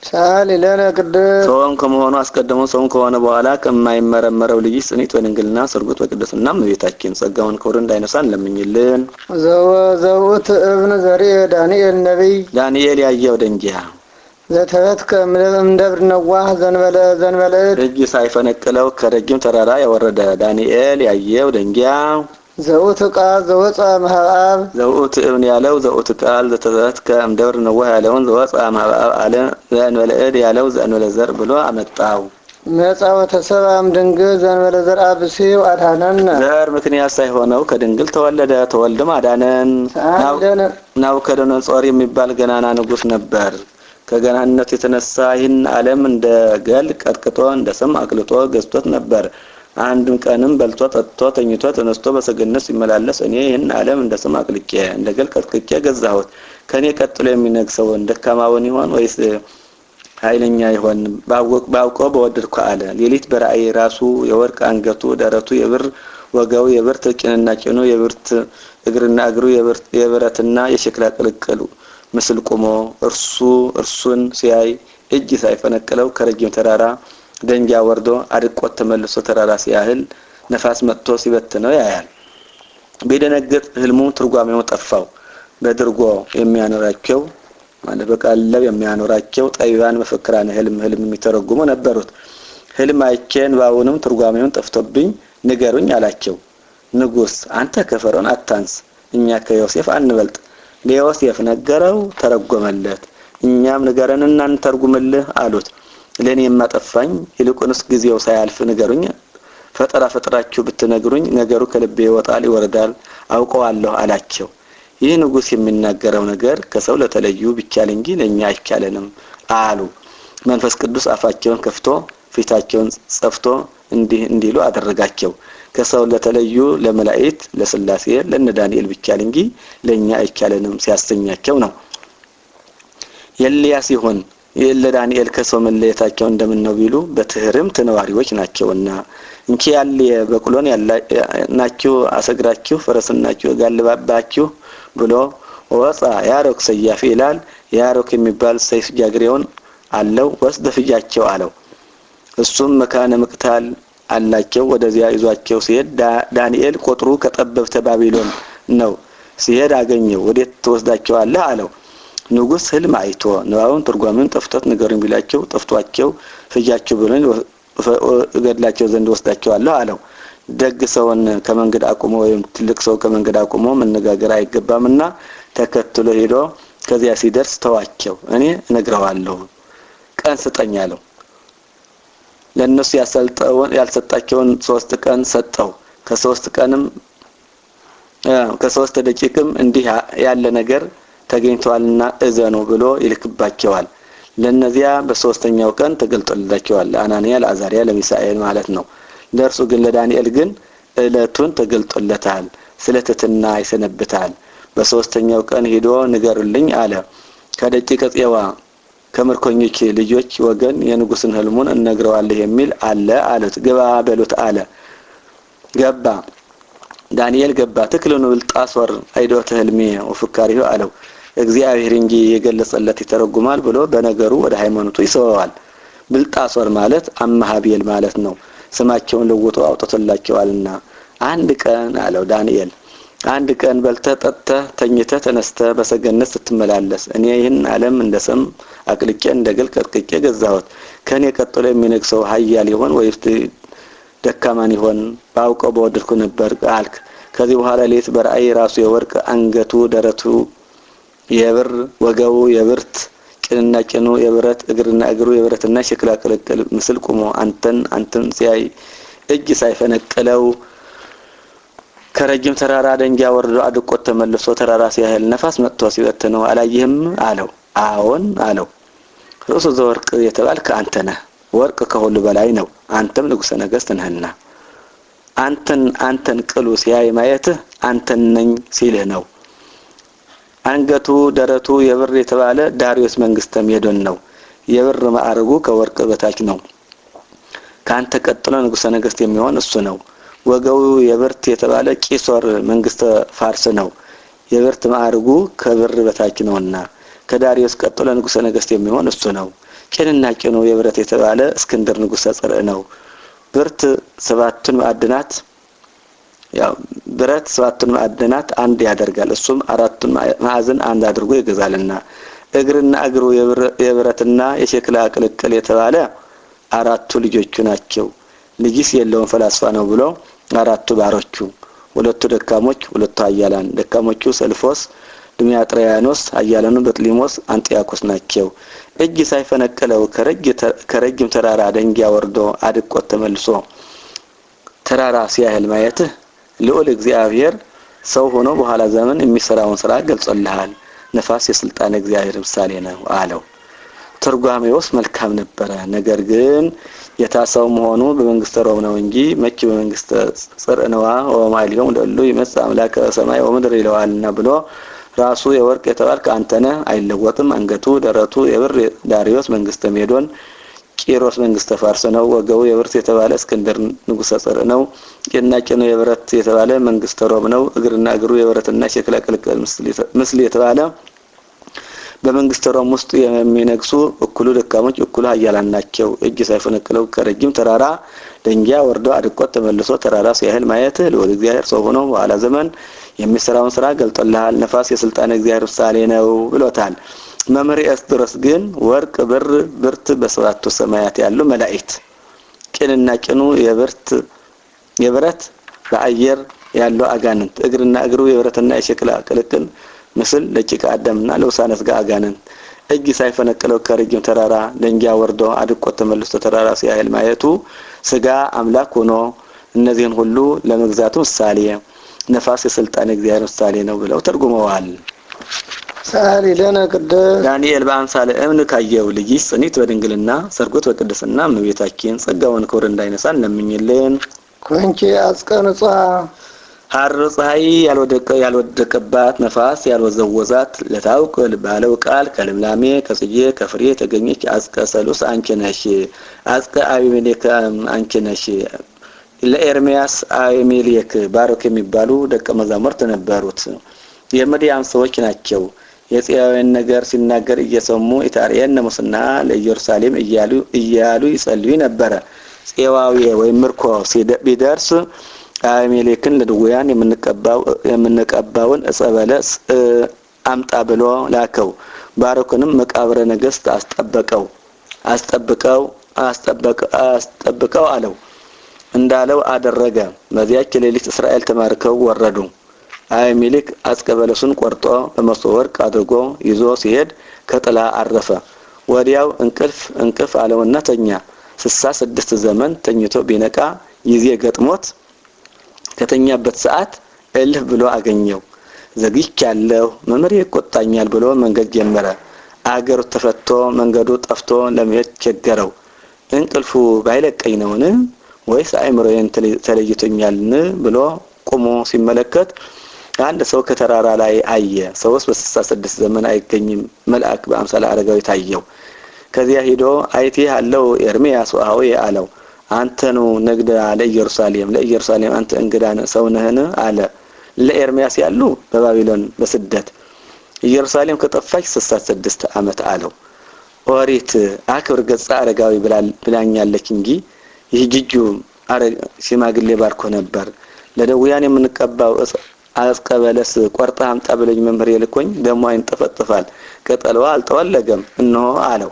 S2: ሳሊ ለነ ቅድስ ሰውም ከመሆኑ አስቀድሞ ሰውም ከሆነ በኋላ ከማይመረመረው ልጅ ጽኒት በድንግልና ሰርጉት በቅድስና እመቤታችን ጸጋውን ክብር እንዳይነሳን ለምኝልን። ዘውት እብን ዘሪ ዳንኤል ነብይ ዳንኤል ያየው ደንጊያ ዘተበት ከመንደብር ነዋህ ዘንበለ እጅ ሳይፈነቅለው ከረጅም ተራራ ያወረደ ዳንኤል ያየው ደንጊያ ዘውት ቃል ዘወፃ ማህባብ ዘውት እብን ያለው ዘውት ቃል ዘተበት ከመንደብር ነዋህ ያለውን ዘወፃ ማህባብ አለ ዘንበለ ያለው ዘንበለ ዘር ብሎ አመጣው። ነፃ ወተሰባም ድንግል ዘንበለ ዘር አብሲው አዳነን ዘር ምክንያት ሳይሆነው ከድንግል ተወለደ ተወልደም አዳነን። ናቡከደነጾር የሚባል ገናና ንጉስ ነበር። ከገናንነቱ የተነሳ ይህን ዓለም እንደ ገል ቀጥቅጦ እንደ ሰም አቅልጦ ገዝቶት ነበር። አንድም ቀንም በልቶ ጠጥቶ ተኝቶ ተነስቶ በሰገነት ሲመላለስ እኔ ይህን ዓለም እንደ ሰም አቅልቄ እንደ ገል ቀጥቅቄ ገዛሁት፣ ከኔ ቀጥሎ የሚነግሰው ደካማውን ይሆን ወይስ ኃይለኛ ይሆን? ባውቀው በወደድኩ አለ። ሌሊት በራእይ ራሱ የወርቅ አንገቱ ደረቱ የብር ወገው የብርት ጭንና ጭኑ የብርት እግርና እግሩ የብረትና የሸክላ ቅልቅሉ ምስል ቆሞ እርሱን ሲያይ እጅ ሳይፈነቅለው ከረጅም ተራራ ደንጊያ ወርዶ አድቆት ተመልሶ ተራራ ሲያህል
S1: ነፋስ መጥቶ ሲበትነው ያያል። ቢደነግጥ ህልሙ ትርጓሜው ጠፋው። በድርጎ የሚያኖራቸው ማለት በቀለብ የሚያኖራቸው ጠቢባን መፈክራን ህልም የሚተረጉሙ ነበሩት። ህልም አይቼን ባውንም ትርጓሜውን ጠፍቶብኝ ንገሩኝ አላቸው። ንጉስ አንተ ከፈርዖን አታንስ፣ እኛ ከዮሴፍ አንበልጥ። ለዮሴፍ ነገረው፣ ተረጎመለት። እኛም ንገረንና እንተርጉምልህ አሉት። ለኔ የማጠፋኝ ይልቁንስ ጊዜው ሳያልፍ ንገሩኝ። ፈጠራችሁ ብትነግሩኝ ነገሩ ከልቤ ይወጣል ይወርዳል አውቀዋለሁ አላቸው። ይህ ንጉስ የሚናገረው ነገር ከሰው ለተለዩ ቢቻል እንጂ ለኛ አይቻለንም አሉ። መንፈስ ቅዱስ አፋቸውን ከፍቶ ፊታቸውን ጸፍቶ እንዲሉ አደረጋቸው። ከሰው ለተለዩ ለመላእክት ለስላሴ ለነ ዳንኤል ቢቻል እንጂ ለኛ አይቻለንም ሲያሰኛቸው ነው። የኤልያስ ይሁን ለዳንኤል ከሰው መለየታቸው እንደምን ነው ቢሉ በትህርምት ነዋሪዎች ናቸውና እንኪ ያለ በቅሎን ናችሁ አሰግራችሁ ፈረስናችሁ ጋልባባችሁ ብሎ ወጣ ያሮክ ሰያፍ ይላል። ያሮክ የሚባል ሰይፍ ጃግሬውን አለው ወስደ ፍጃቸው አለው። እሱም መካነ መቅታል አላቸው። ወደዚያ ይዟቸው ሲሄድ ዳንኤል ቁጥሩ ከጠበብተ ባቢሎን ነው። ሲሄድ አገኘው። ወዴት ተወስዳቸዋለህ አለው። ንጉስ ህልም አይቶ ንባውን ትርጓሜውን ጠፍቶት ንገሩኝ ቢላቸው ጠፍቷቸው ፍጃቸው ብሎኝ እገድላቸው ዘንድ ወስዳቸዋለሁ አለው። ደግ ሰውን ከመንገድ አቁሞ ወይም ትልቅ ሰው ከመንገድ አቁሞ መነጋገር አይገባምና ተከትሎ ሄዶ ከዚያ ሲደርስ ተዋቸው፣ እኔ እነግረዋለሁ፣ ቀን ስጠኝ አለው። ለነሱ ያልሰጣቸውን 3 ቀን ሰጠው። ከ3 ደቂቃም እንዲህ ያለ ነገር ተገኝቷልና እዘኑ ብሎ ይልክባቸዋል። ለነዚያ በ3ኛው ቀን ተገልጦላቸዋል። ለአናንያ ለአዛሪያ ለሚሳኤል ማለት ነው። ለእርሱ ግን ለዳንኤል ግን እለቱን ተገልጦለታል። ስለትትና ይሰነብታል። በ3ኛው ቀን ሄዶ ንገሩልኝ አለ። ከደቂቀ ጼዋ ከምርኮኞች ልጆች ወገን የንጉስን ህልሙን እነግረዋለሁ የሚል አለ አሉት። ገባ በሉት አለ። ገባ። ዳንኤል ገባ። ተክለኑ ብልጣሶር አይዶተ ህልሜ ወፍካሪው አለው። እግዚአብሔር እንጂ የገለጸለት ይተረጉማል ብሎ በነገሩ ወደ ሃይማኖቱ ይሰዋል። ብልጣሶር ማለት አማሃቢል ማለት ነው። ስማቸውን ለውጦ አውጥቶላቸዋልና አንድ ቀን አለው ዳንኤል አንድ ቀን በልተህ ጠጥተህ ተኝተህ ተነስተህ በሰገነት ስትመላለስ እኔ ይህን ዓለም እንደሰም አቅልቄ እንደገል ቀጥቅቄ ገዛሁት። ከኔ ቀጥሎ የሚነግሰው ኃያል ይሆን ወይስ ደካማን ይሆን ባውቀው በወደድኩ ነበር አልክ። ከዚህ በኋላ ሌት በራእይ ራሱ የወርቅ አንገቱ ደረቱ የብር ወገቡ የብርት ጭንና ጭኑ የብረት እግርና እግሩ የብረትና ሸክላ ቅልቅል ምስል ቆሞ አንተን ሲያይ እጅ ሳይፈነቅለው ከረጅም ተራራ ደንጃ ወርዶ አድቆት ተመልሶ ተራራ ሲያህል ነፋስ መጥቶ ሲበትነው አላየህም አለው። አዎን አለው። ርዕሱ ዘወርቅ የተባልክ አንተ ነህ። ወርቅ ከሁሉ በላይ ነው። አንተም ንጉሠ ነገሥት ነህና አንተን ቅሉ ሲያይ ማየትህ አንተን ነኝ ሲልህ ነው። አንገቱ ደረቱ የብር የተባለ ዳሪዮስ መንግስተ ሜዶን ነው። የብር ማዕረጉ ከወርቅ በታች ነው። ካንተ ቀጥሎ ንጉሠ ነገሥት የሚሆን እሱ ነው። ወገው የብርት የተባለ ቂሶር መንግስተ ፋርስ ነው። የብርት ማዕረጉ ከብር በታች ነውና ከዳሪዮስ ቀጥሎ ንጉሠ ነገሥት የሚሆን እሱ ነው። ጭንና ጭኑ የብረት የተባለ እስክንድር ንጉሠ ጽርዕ ነው። ብርት 7ቱን ማዕድናት ያው ብረት 7ቱን ማዕድናት አንድ ያደርጋል። እሱም 4ቱን ማዕዘን አንድ አድርጎ ይገዛልና እግርና እግሩ የብረትና የሸክላ ቅልቅል የተባለ 4ቱ ልጆቹ ናቸው። ልጅስ የለውም ፈላስፋ ነው ብሎ 4ቱ ባሮቹ 2ቱ ደካሞች 2ቱ ኃያላን ደካሞቹ ሰልፎስ ድሚያጥሪያኖስ ኃያላኑ በጥሊሞስ አንጢያኮስ ናቸው። እጅ ሳይፈነቀለው ከረጅም ተራራ ደንጊያ ወርዶ አድቆት ተመልሶ ተራራ ሲያህል ማየትህ ልዑል እግዚአብሔር ሰው ሆኖ በኋላ ዘመን የሚሰራውን ስራ ገልጾልሃል። ነፋስ የስልጣን እግዚአብሔር ምሳሌ ነው አለው። ትርጓሜውስ መልካም ነበረ። ነገር ግን የታሰው መሆኑ በመንግስተ ሮም ነው እንጂ መቼ በመንግስተ ጽርዕ ነዋ። ወማይልዮም ደሉ ይመጽ አምላከ ሰማይ ወምድር ይለዋልና ብሎ ራሱ የወርቅ የተባልክ አንተ ነህ፣ አይለወጥም። አንገቱ ደረቱ የብር ዳሪዮስ መንግስተ ሜዶን ቂሮስ መንግስተ ፋርስ ነው። ወገቡ የብርት የተባለ እስክንድር ንጉሠ ጽርዕ ነው። ጭንና ጭኑ የብረት የተባለ መንግስተ ሮም ነው። እግርና እግሩ የብረትና ሸክላ ቅልቅል ምስል የተባለ
S2: በመንግስተ ሮም ውስጥ የሚነግሱ እኩሉ ደካሞች እኩሉ ኃያላን ናቸው። እጅ ሳይፈነቅለው ከረጅም ተራራ ደንጊያ ወርዶ አድቆት ተመልሶ ተራራ ሲያህል ማየት ለወደ እግዚአብሔር ሰው ሆኖ በኋላ ዘመን የሚሰራውን ስራ ገልጦልሃል። ነፋስ የስልጣን እግዚአብሔር ምሳሌ ነው ብሎታል። መምህር ኤስድሮስ ግን ወርቅ፣ ብር፣ ብርት በሰባቱ ሰማያት ያሉ መላእክት ቅንና ቅኑ የብረት በአየር ያለው አጋንንት እግርና እግሩ የብረትና የሸክላ ቅልቅል ምስል ለጭቃ አዳምና ለውሳነ ስጋ አጋንንት እጅ ሳይፈነቅለው ከረጅም ተራራ ደንጊያ ወርዶ አድቆት ተመልሶ ተራራ ሲያህል ማየቱ ስጋ አምላክ ሆኖ እነዚህን ሁሉ ለመግዛቱ ምሳሌ ነፋስ የስልጣን እግዚአብሔር ምሳሌ ነው ብለው ተርጉመዋል።
S1: ሳሊ ለነ ቅዱስ
S2: ዳንኤል በአምሳለ እምነት ካየው ልጅ ጽኒት በድንግልና ሰርጎት በቅድስና እመቤታችን ጸጋውን ክብር እንዳይነሳን ለምኝልን።
S1: ኮንቺ አስቀንጻ
S2: ሐር ፀሐይ ያልወደቀባት ነፋስ ያልወዘወዛት ለታውቅ ባለው ቃል ከልምላሜ ከጽጌ ከፍሬ ተገኘች አጽቀ ሰሉስ አንቺ ነሽ። አጽቀ አቢሜሌክ አንቺ ነሽ። ለኤርሚያስ አቢሜሌክ ባሮክ የሚባሉ ደቀ መዛሙርት ነበሩት። የምድያም ሰዎች ናቸው። የጽያውን ነገር ሲናገር እየሰሙ ኢታሪያን ሙስና ለኢየሩሳሌም እያሉ ይጸልዩ ነበር። ጽዋዊ ወይም ምርኮ ቢደርስ አቢሜሌክን ለድውያን የምንቀባውን ዕፀ በለስ አምጣ ብሎ ላከው። ባሮክንም መቃብረ ነገሥት አስጠብቀው አለው። እንዳለው አደረገ። በዚያች ሌሊት እስራኤል ተማርከው ወረዱ። አቢሜሌክ አጽቀ በለሱን ቆርጦ በመሶበ ወርቅ አድርጎ ይዞ ሲሄድ ከጥላ አረፈ። ወዲያው እንቅልፍ አለውና ተኛ። 66 ዘመን ተኝቶ ቢነቃ ጊዜ ገጥሞት ከተኛበት ሰዓት እልፍ ብሎ አገኘው። ዘግይቻለሁ መምህር ይቆጣኛል ብሎ መንገድ ጀመረ። አገሩ ተፈቶ መንገዱ ጠፍቶ ለመሄድ ቸገረው። እንቅልፉ ባይለቀኝ ነውን ወይስ አእምሮዬን ተለይቶኛልን ብሎ ቆሞ ሲመለከት አንድ ሰው ከተራራ ላይ አየ። ሰውስ በ66 ዘመን አይገኝም። መልአክ በአምሳለ አረጋዊ ታየው። ከዚያ ሄዶ አይቴ አለው ኤርሚያስ ወአው አለው። አንተኑ ነግዳ ለኢየሩሳሌም አንተ እንግዳ ሰው ነህን አለ። ለኤርሚያስ ያሉ በባቢሎን በስደት ኢየሩሳሌም ከጠፋች 66 ዓመት አለው። ኦሪት አክብር ገጻ አረጋዊ ብላኛለች እንጂ ይህ ጅጁ ሽማግሌ ባርኮ ነበር። ለደውያን የምንቀባው አጽቀ በለስ ቆርጣ አምጣ ብለኝ መምህር የልኮኝ ደሞ አይንጠፈጥፋል ከጠለዋ አልጠወለገም እነሆ አለው።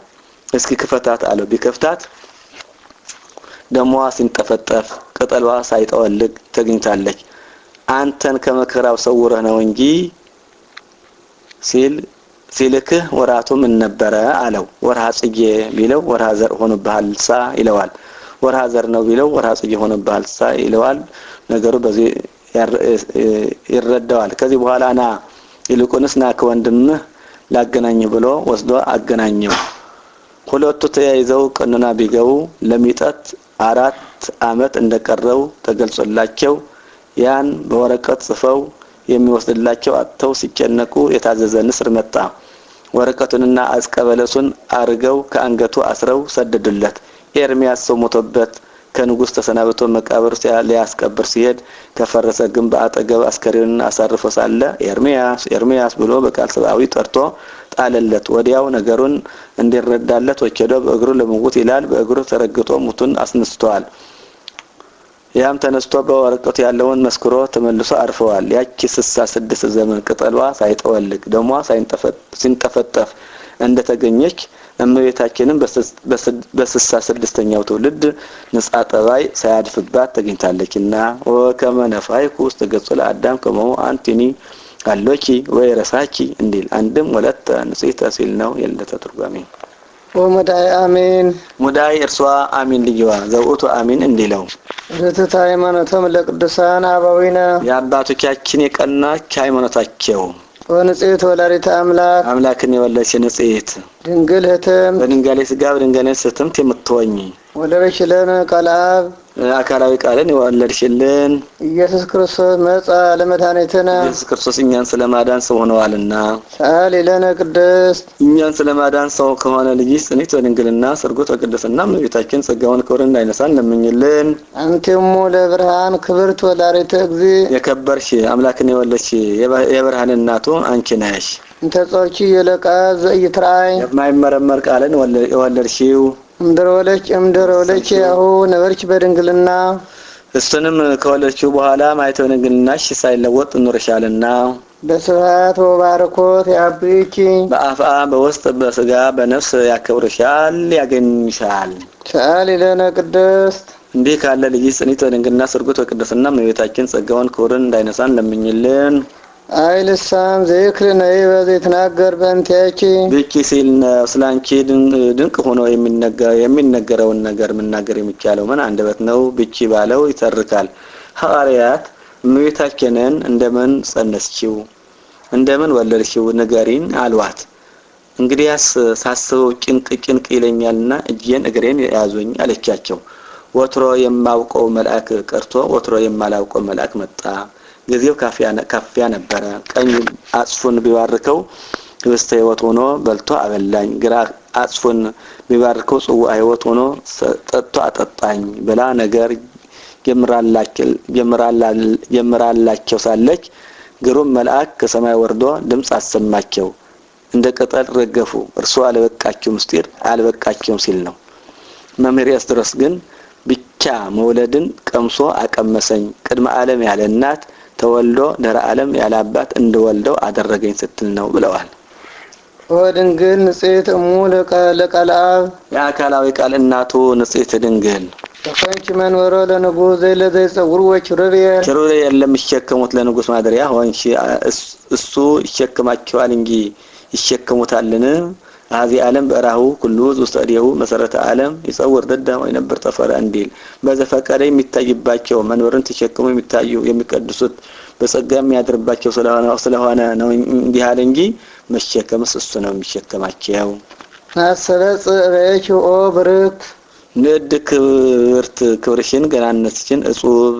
S2: እስኪ ክፈታት አለው። ቢከፍታት ደሞዋ ሲንጠፈጠፍ ቅጠልዋ ሳይጠወልግ ተገኝታለች። አንተን ከመከራው ሰውረህ ነው እንጂ ሲልክህ ወራቱ ምን ነበረ አለው። ወርሃ ጽጌ ቢለው ወርሃ ዘር ሆኖብሃልሳ ይለዋል። ወርሃ ዘር ነው ቢለው ወርሃ ጽጌ ሆኖብሃልሳ ይለዋል። ነገሩ በዚህ ይረዳዋል። ከዚህ በኋላ ና ይልቁንስ ና ከወንድምህ ላገናኝ ብሎ ወስዶ አገናኘው። ሁለቱ ተያይዘው ቀንና ቢገቡ ለሚጠት 4 ዓመት እንደቀረው ተገልጾላቸው ያን በወረቀት ጽፈው የሚወስድላቸው አጥተው ሲጨነቁ የታዘዘ ንስር መጣ። ወረቀቱንና አጽቀ በለሱን አርገው ከአንገቱ አስረው ሰደዱለት። ኤርሚያስ ሰው ሞቶበት ከንጉስ ተሰናብቶ መቃብር ሊያስቀብር ሲሄድ ከፈረሰ ግንብ አጠገብ አስከሬኑን አሳርፎ ሳለ ኤርሚያስ ብሎ በቃል ሰብአዊ ጠርቶ ጣለለት። ወዲያው ነገሩን እንዲረዳለት ወቸዶ በእግሩ ለመውት ይላል በእግሩ ተረግጦ ሙቱን አስነስተዋል። ያም ተነስቶ በወረቀቱ ያለውን መስክሮ ተመልሶ አርፈዋል። ያቺ 66 ዘመን ቅጠሏ ሳይጠወልግ ደሟ ሲንጠፈጠፍ እንደተገኘች እመቤታችንን በ66ኛው ትውልድ ንጻ ጠባይ ሳያድፍባት ተገኝታለችና ወከመ ነፋይኩ ውስጥ ገጹ ለአዳም ከመው አንቲኒ አሎቺ ወይ ረሳቺ እንዲል አንድም ወለተ ንጽሕተ ሲል ነው የለተ ትርጓሜ።
S1: ወመዳይ አሜን
S2: ሙዳይ እርሷ አሜን ልጅዋ ዘውቱ አሜን እንዲለው
S1: ርትዕት ሃይማኖተም ለቅዱሳን አበዊነ
S2: የአባቶቻችን የቀናች ሃይማኖታቸው
S1: ወንጽሕት ወላዲተ
S2: አምላክን የወለደች ንጽሕት
S1: ድንግል ህትም
S2: በድንጋሌ ስጋ በድንጋሌ ስትምት የምትወኝ
S1: ወለደች ለነ ቃል አብ አካላዊ ቃልን የወለድሽልን
S2: ኢየሱስ ክርስቶስ መጻ ለመድኃኒትነ
S1: ኢየሱስ ክርስቶስ እኛን ስለማዳን ሰው ሆነዋልና
S2: ሰአሊ ለነ ቅድስት
S1: እኛን ስለማዳን ሰው ከሆነ ልጅሽ ጽኒት በድንግልና ስርጉት በቅድስና እመቤታችን ጸጋውን ክብር እንዳይነሳን ለምኝልን።
S2: አንቲሙ ለብርሃን ክብርት ወላዲተ እግዚእ
S1: የከበርሽ አምላክን የወለድሽ የብርሃን እናቱ አንቺ ነሽ።
S2: እንተ ጾርኪ የለቃ ዘኢትራይ
S1: የማይመረመር ቃልን የወለድሽው
S2: እምድር ወለች ያሁ ነበርች በድንግልና
S1: እሱንም ከወለድሽው በኋላ ማይተው ድንግልናሽ ሳይለወጥ ኑርሻልና
S2: በስብሐት ወባረኮት ያብይኪ
S1: በአፋ በውስጥ በስጋ በነፍስ ያከብርሻል ያገኝሻል።
S2: ሰአሊ ለነ ቅድስት
S1: እንዲህ ካለ ልጅ ጽኒት በድንግልና ስርጉት በቅድስና እመቤታችን ጸጋውን ክብርን እንዳይነሳን ለምኝልን።
S2: አይልሳም ዘይክር ነይ በዘይትናገር በእንቲያኪ
S1: ብቻ ሲል ስላንቺ ድንቅ ሆኖ የሚነገረውን ነገር መናገር የሚቻለው ምን አንደበት ነው? ብቻ ባለው ይተርካል። ሐዋርያት እመቤታችንን እንደምን ጸነስችው እንደምን ወለድሽው ንገሪን አልዋት። እንግዲያስ ሳስበው ጭንቅ ይለኛልና እጄን እግሬን ያዙኝ አለቻቸው። ወትሮ የማውቀው መልአክ ቀርቶ ወትሮ የማላውቀው መልአክ መጣ። ጊዜው ካፊያ ነበረ። ቀኝ አጽፉን ቢባርከው ህብስተ ሕይወት ሆኖ በልቶ አበላኝ፣ ግራ አጽፉን ቢባርከው ጽዋ ሕይወት ሆኖ ጠጥቶ አጠጣኝ ብላ ነገር ጀምራላቸው ሳለች ግሩም መልአክ ከሰማይ ወርዶ ድምጽ አሰማቸው። እንደ ቅጠል ረገፉ። እርሱ አልበቃቸው ምስጢር አልበቃቸውም ሲል ነው። መምህር ኤስድሮስ ግን ብቻ መውለድን ቀምሶ አቀመሰኝ፣ ቅድመ ዓለም ያለ እናት ተወልዶ ደረ ዓለም ያለ አባት እንደወልደው አደረገኝ ስትል ነው ብለዋል።
S2: ወድንግል ንጽሕት እሙ ለቃለ አብ
S1: የአካላዊ ቃል እናቱ ንጽሕት ድንግል
S2: ተፈንች መንወሮ ለንጉሥ ዘይጸውር ወችሩቤል
S1: ችሩቤል ለሚሸከሙት ለንጉሥ ማደሪያ ሆንሽ። እሱ ይሸከማቸዋል እንጂ ይሸከሙታልን? هذه ዓለም በራሁ ኩሉ ውስጠዲሁ መሰረተ ዓለም ይጸውር ደዳ ወይ ነበር ተፈራ እንዲል በዘፈቀደ የሚታይባቸው መንበርን ተሸክሙ የሚታዩ የሚቀድሱት በጸጋ የሚያድርባቸው ስለሆነ ነው እንዲህ አለ እንጂ መሸከምስ እሱ ነው የሚሸከማቸው።
S2: ናሰረጽ በእቹ ኦ ብርክ
S1: ንድ ክብርሽን ገናነትሽን እጹብ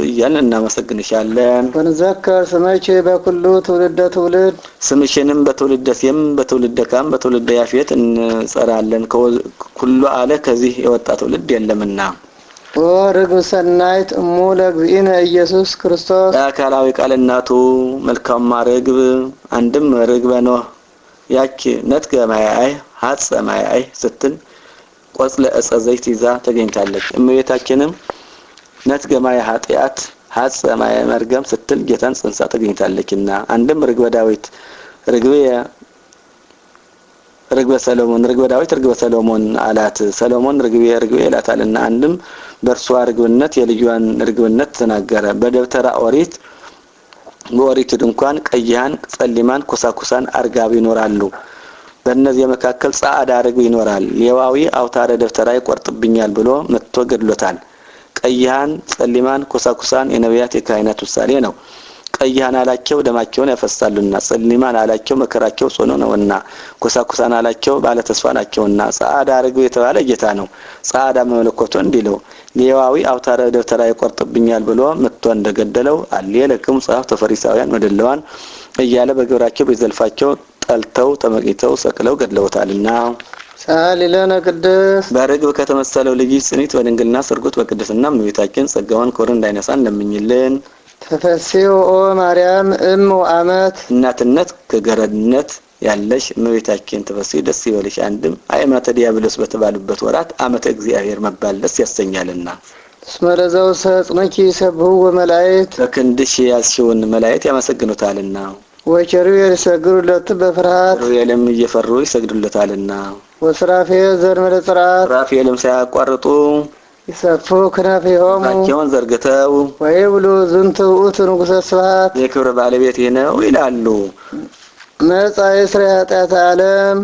S1: እያልን እናመሰግንሻለን።
S2: ወንዘከር ስምሽ በኩሉ ትውልድ
S1: ስምሽንም በትውልደ ካም በትውልደ ያፌት እንጸራለን። ኩሉ አለ ከዚህ የወጣ ትውልድ የለምና።
S2: ወርግብ ሰናይት እሙ ለእግዚእነ ኢየሱስ ክርስቶስ
S1: የአካላዊ ቃል እናቱ መልካም ርግብ አንድም ርግበ ኖህ ያቺ ነትገ ማያይ ሀጸ ማያይ ስትል ቆጽለ ዕፀ ዘይት ይዛ ተገኝታለች። እመቤታችንም ነትገማየ ኃጢአት ሀጸ ማየ መርገም ስትል ጌታን ጽንሳ ተገኝታለችና አንድም ርግበ ዳዊት ርግበ ሰሎሞን አላት። ሰሎሞን ርግቤ ይላታልና አንድም በእርሷ ርግብነት የልጇን ርግብነት ተናገረ። በደብተራ ኦሪት በኦሪት ድንኳን ቀይሃን ጸሊማን ኮሳኩሳን አርጋብ ይኖራሉ። በእነዚህ መካከል ጻዕዳ ርግብ ይኖራል። ሌዋዊ አውታረ ደብተራ ይቆርጥብኛል ብሎ መጥቶ ገድሎታል። ቀይሃን ጸሊማን ኮሳኩሳን የነቢያት የካህናት ውሳሌ ነው። ቀይሃን አላቸው ደማቸውን ያፈሳሉና፣ ጸሊማን አላቸው መከራቸው ጽኑ ነውና፣ ኮሳኩሳን አላቸው ባለ ተስፋ ናቸውና። ጻዕዳ ርግብ የተባለ ጌታ ነው። ጻዕዳ መለኮቱ እንዲለው ሌዋዊ አውታረ ደብተራ ይቆርጥብኛል ብሎ መጥቶ እንደገደለው አለለክሙ ጸሐፍተ ፈሪሳውያን መደለዋን እያለ በግብራቸው በዘልፋቸው ጠልተው ተመቂተው ሰቅለው ገድለውታልና።
S2: ሰአሊ ለነ ቅድስት
S1: በርግብ ከተመሰለው ልጅ ጽኒት በድንግልና ስርጉት በቅድስና እመቤታችን ጸጋውን ክብር እንዳይነሳን ለምኝልን።
S2: ተፈሲዮ ኦ ማርያም እም ወአመት
S1: እናትነት ከገረድነት ያለሽ እመቤታችን ተፈሲ ደስ ይበልሽ። አንድም አእማተ ዲያብሎስ በተባሉበት ወራት አመተ እግዚአብሔር መባል ደስ ያሰኛልና።
S2: ስመረዘው ሰጽነኪ ሰብሁ ወመላእክት
S1: በክንድሽ ያስሽውን መላእክት ያመሰግኑታልና።
S2: ወቸሩቤል ይሰግዱለት በፍርሃት
S1: ሩቤልም እየፈሩ ይሰግዱለታልና።
S2: ወስራፌል ዘእንበለ ጽርዓት
S1: ሱራፌልም ሳያቋርጡ
S2: ይሰፉ ክናፌሆሙ
S1: እጃቸውን ዘርግተው
S2: ወይብሉ ዝንቱ ውእቱ ንጉሠ ስብሐት
S1: የክብር ባለቤት ይህ ነው ይላሉ።
S2: መጻ የስራ ኃጢአት ዓለም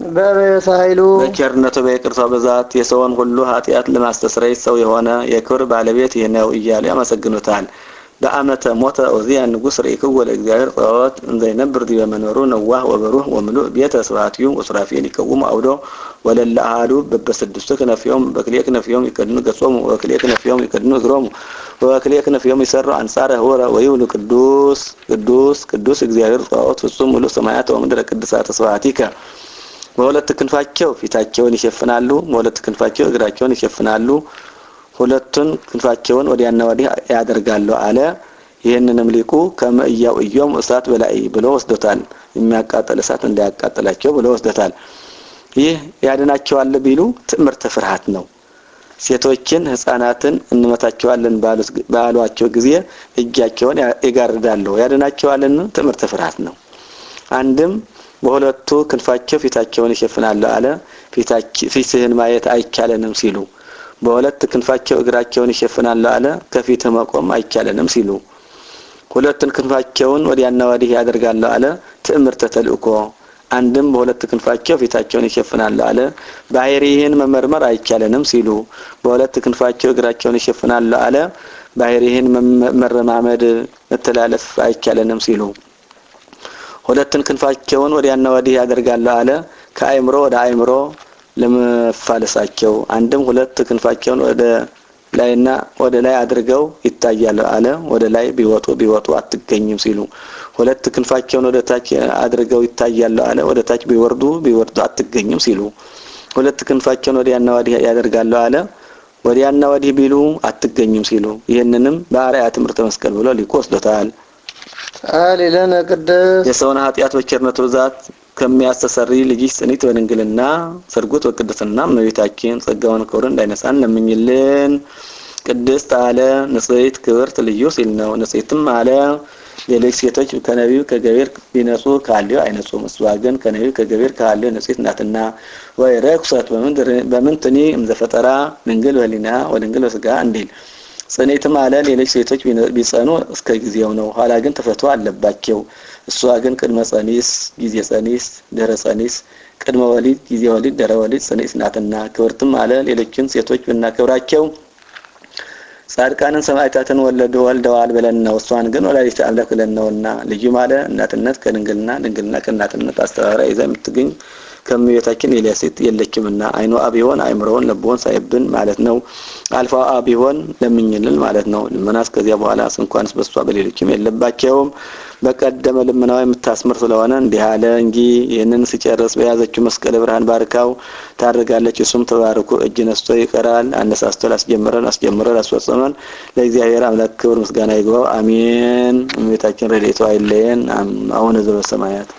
S2: በበየሰ ኃይሉ
S1: በቸርነቱ በይቅርታው ብዛት የሰውን ሁሉ ኃጢአት ለማስተስረይ ሰው የሆነ የክብር ባለቤት ይህ ነው እያሉ ያመሰግኑታል።
S2: በአመተ ሞተ ኦዚያ ንጉስ ርኢክዎ ለእግዚአብሔር ጸሎት እንዘ ይነብር ዲበ መንበሩ ነዋህ ወበሩህ ወምሉእ ቤተ ስብሐቲሁ ወሱራፌል ይቀውሙ አውዶ ወለለ አሐዱ በበስድስቱ ክነፍዮም በክልኤ ክነፍዮም ይከድኑ ገጾሙ ወክልኤ ክነፍዮም ይከድኑ እግሮሙ ወክልኤ ክነፍዮም ይሰሩ አንጻረ ሆረ ወይብሉ ቅዱስ ቅዱስ ቅዱስ እግዚአብሔር ጸሎት ፍጹም ሙሉ ሰማያት ወምድረ ቅድሳተ ስብሐቲከ። በሁለት ክንፋቸው ፊታቸውን ይሸፍናሉ፣ በሁለት ክንፋቸው እግራቸውን ይሸፍናሉ፣ ሁለቱን ክንፋቸውን ወዲያና ወዲህ ያደርጋሉ አለ። ይህንንም ሊቁ ከመእያው እዮም እሳት በላይ ብሎ ወስዶታል። የሚያቃጥል እሳት እንዳያቃጥላቸው ብሎ ወስዶታል። ይህ ያድናቸዋል ቢሉ ትዕምርተ ፍርሃት ነው። ሴቶችን ህፃናትን እንመታቸዋለን ባሏቸው ጊዜ እጃቸውን ይጋርዳሉ። ያድናቸዋልን? ትዕምርተ ፍርሃት ነው። አንድም በሁለቱ ክንፋቸው ፊታቸውን ይሸፍናሉ አለ። ፊትህን ማየት አይቻለንም ሲሉ፣ በሁለት ክንፋቸው እግራቸውን ይሸፍናሉ አለ። ከፊት መቆም አይቻለንም ሲሉ፣ ሁለቱን ክንፋቸውን ወዲያና ወዲህ ያደርጋሉ አለ። ትዕምርተ ተልእኮ። አንድም በሁለት ክንፋቸው ፊታቸውን ይሸፍናሉ አለ። ባህሪህን መመርመር አይቻለንም ሲሉ፣ በሁለት ክንፋቸው እግራቸውን ይሸፍናሉ አለ። ባህሪህን መረማመድ መተላለፍ አይቻለንም ሲሉ፣ ሁለቱን ክንፋቸውን ወዲያና ወዲህ ያደርጋሉ አለ። ከአይምሮ ወደ አይምሮ ለመፋለሳቸው። አንድም ሁለት ክንፋቸውን ወደ ላይና ወደ ላይ አድርገው ይታያሉ አለ። ወደ ላይ ቢወጡ አትገኝም ሲሉ፣ ሁለት ክንፋቸውን ወደ ታች አድርገው ይታያሉ አለ። ወደ ታች ቢወርዱ አትገኝም ሲሉ፣ ሁለት ክንፋቸውን ወዲያና ወዲህ ያደርጋሉ አለ። ወዲያና ወዲህ ቢሉ አትገኝም ሲሉ፣ ይህንንም በአርአያ ትምህርተ መስቀል ብሎ ሊቁ ወስዶታል።
S1: አሌለነ ቅድስ
S2: የሰውን ኃጢአት በቸርነቱ ብዛት ከሚያስተሰሪ ልጅሽ ጽኒት በድንግልና ሰርጉት በቅድስና እመቤታችን ጸጋውን ክብርን እንዳይነሳን ለምኝልን። ቅድስት አለ ንጽሕት ክብርት ልዩ ሲል ነው። ንጽሕትም አለ ሌሎች ሴቶች ከነቢዩ ከገቢር ቢነጹ ካለው አይነጹም፣ እሷ ግን ከነቢዩ ከገቢር ካለው ንጽሕት ናትና። ወይ ረክሰት በምንትኒ እምዘፈጠራ ድንግል በሕሊና ወድንግል በሥጋ እንዲል። ጽኒትም አለ ሌሎች ሴቶች ቢጸኑ እስከ ጊዜው ነው፣ ኋላ ግን ተፈቶ አለባቸው። እሷ ግን ቅድመ ጸኒስ፣ ጊዜ ጸኒስ፣ ድህረ ጸኒስ፣ ቅድመ ወሊድ፣ ጊዜ ወሊድ፣ ድህረ ወሊድ ጽኒስ ናትና። ክብርትም አለ ሌሎችን ሴቶች ብናከብራቸው ጻድቃንን ሰማዕታትን ወልደዋል ብለን ነው። እሷን ግን ወላዲተ አምላክ ብለን ነውና። ልዩም አለ እናትነት ከድንግልና ድንግልና ከእናትነት አስተባብራ ይዛ የምትገኝ ከመቤታችን ሌላ ሴት የለችምና። አይኑ ቢሆን አይምሮውን ልቦን ሳይብን ማለት ነው። አልፋ ቢሆን ለምኝልን ማለት ነው። ልመናስ ከዚያ በኋላ እንኳንስ በሷ በሌሎችም የለባቸውም። በቀደመ ልመናው የምታስምር ስለሆነ እንዲህ አለ እንጂ ይህንን ሲጨርስ በያዘችው መስቀል ብርሃን ባርካው ታርጋለች። እሱም ተባርኩ እጅ ነስቶ ይቀራል። አነሳስቶ አስጀምረን አስፈጽመን ለእግዚአብሔር አምላክ ክብር ምስጋና ይግባው። አሜን። እመቤታችን ረድኤቷ አይለየን። አሁን ዘበሰማያት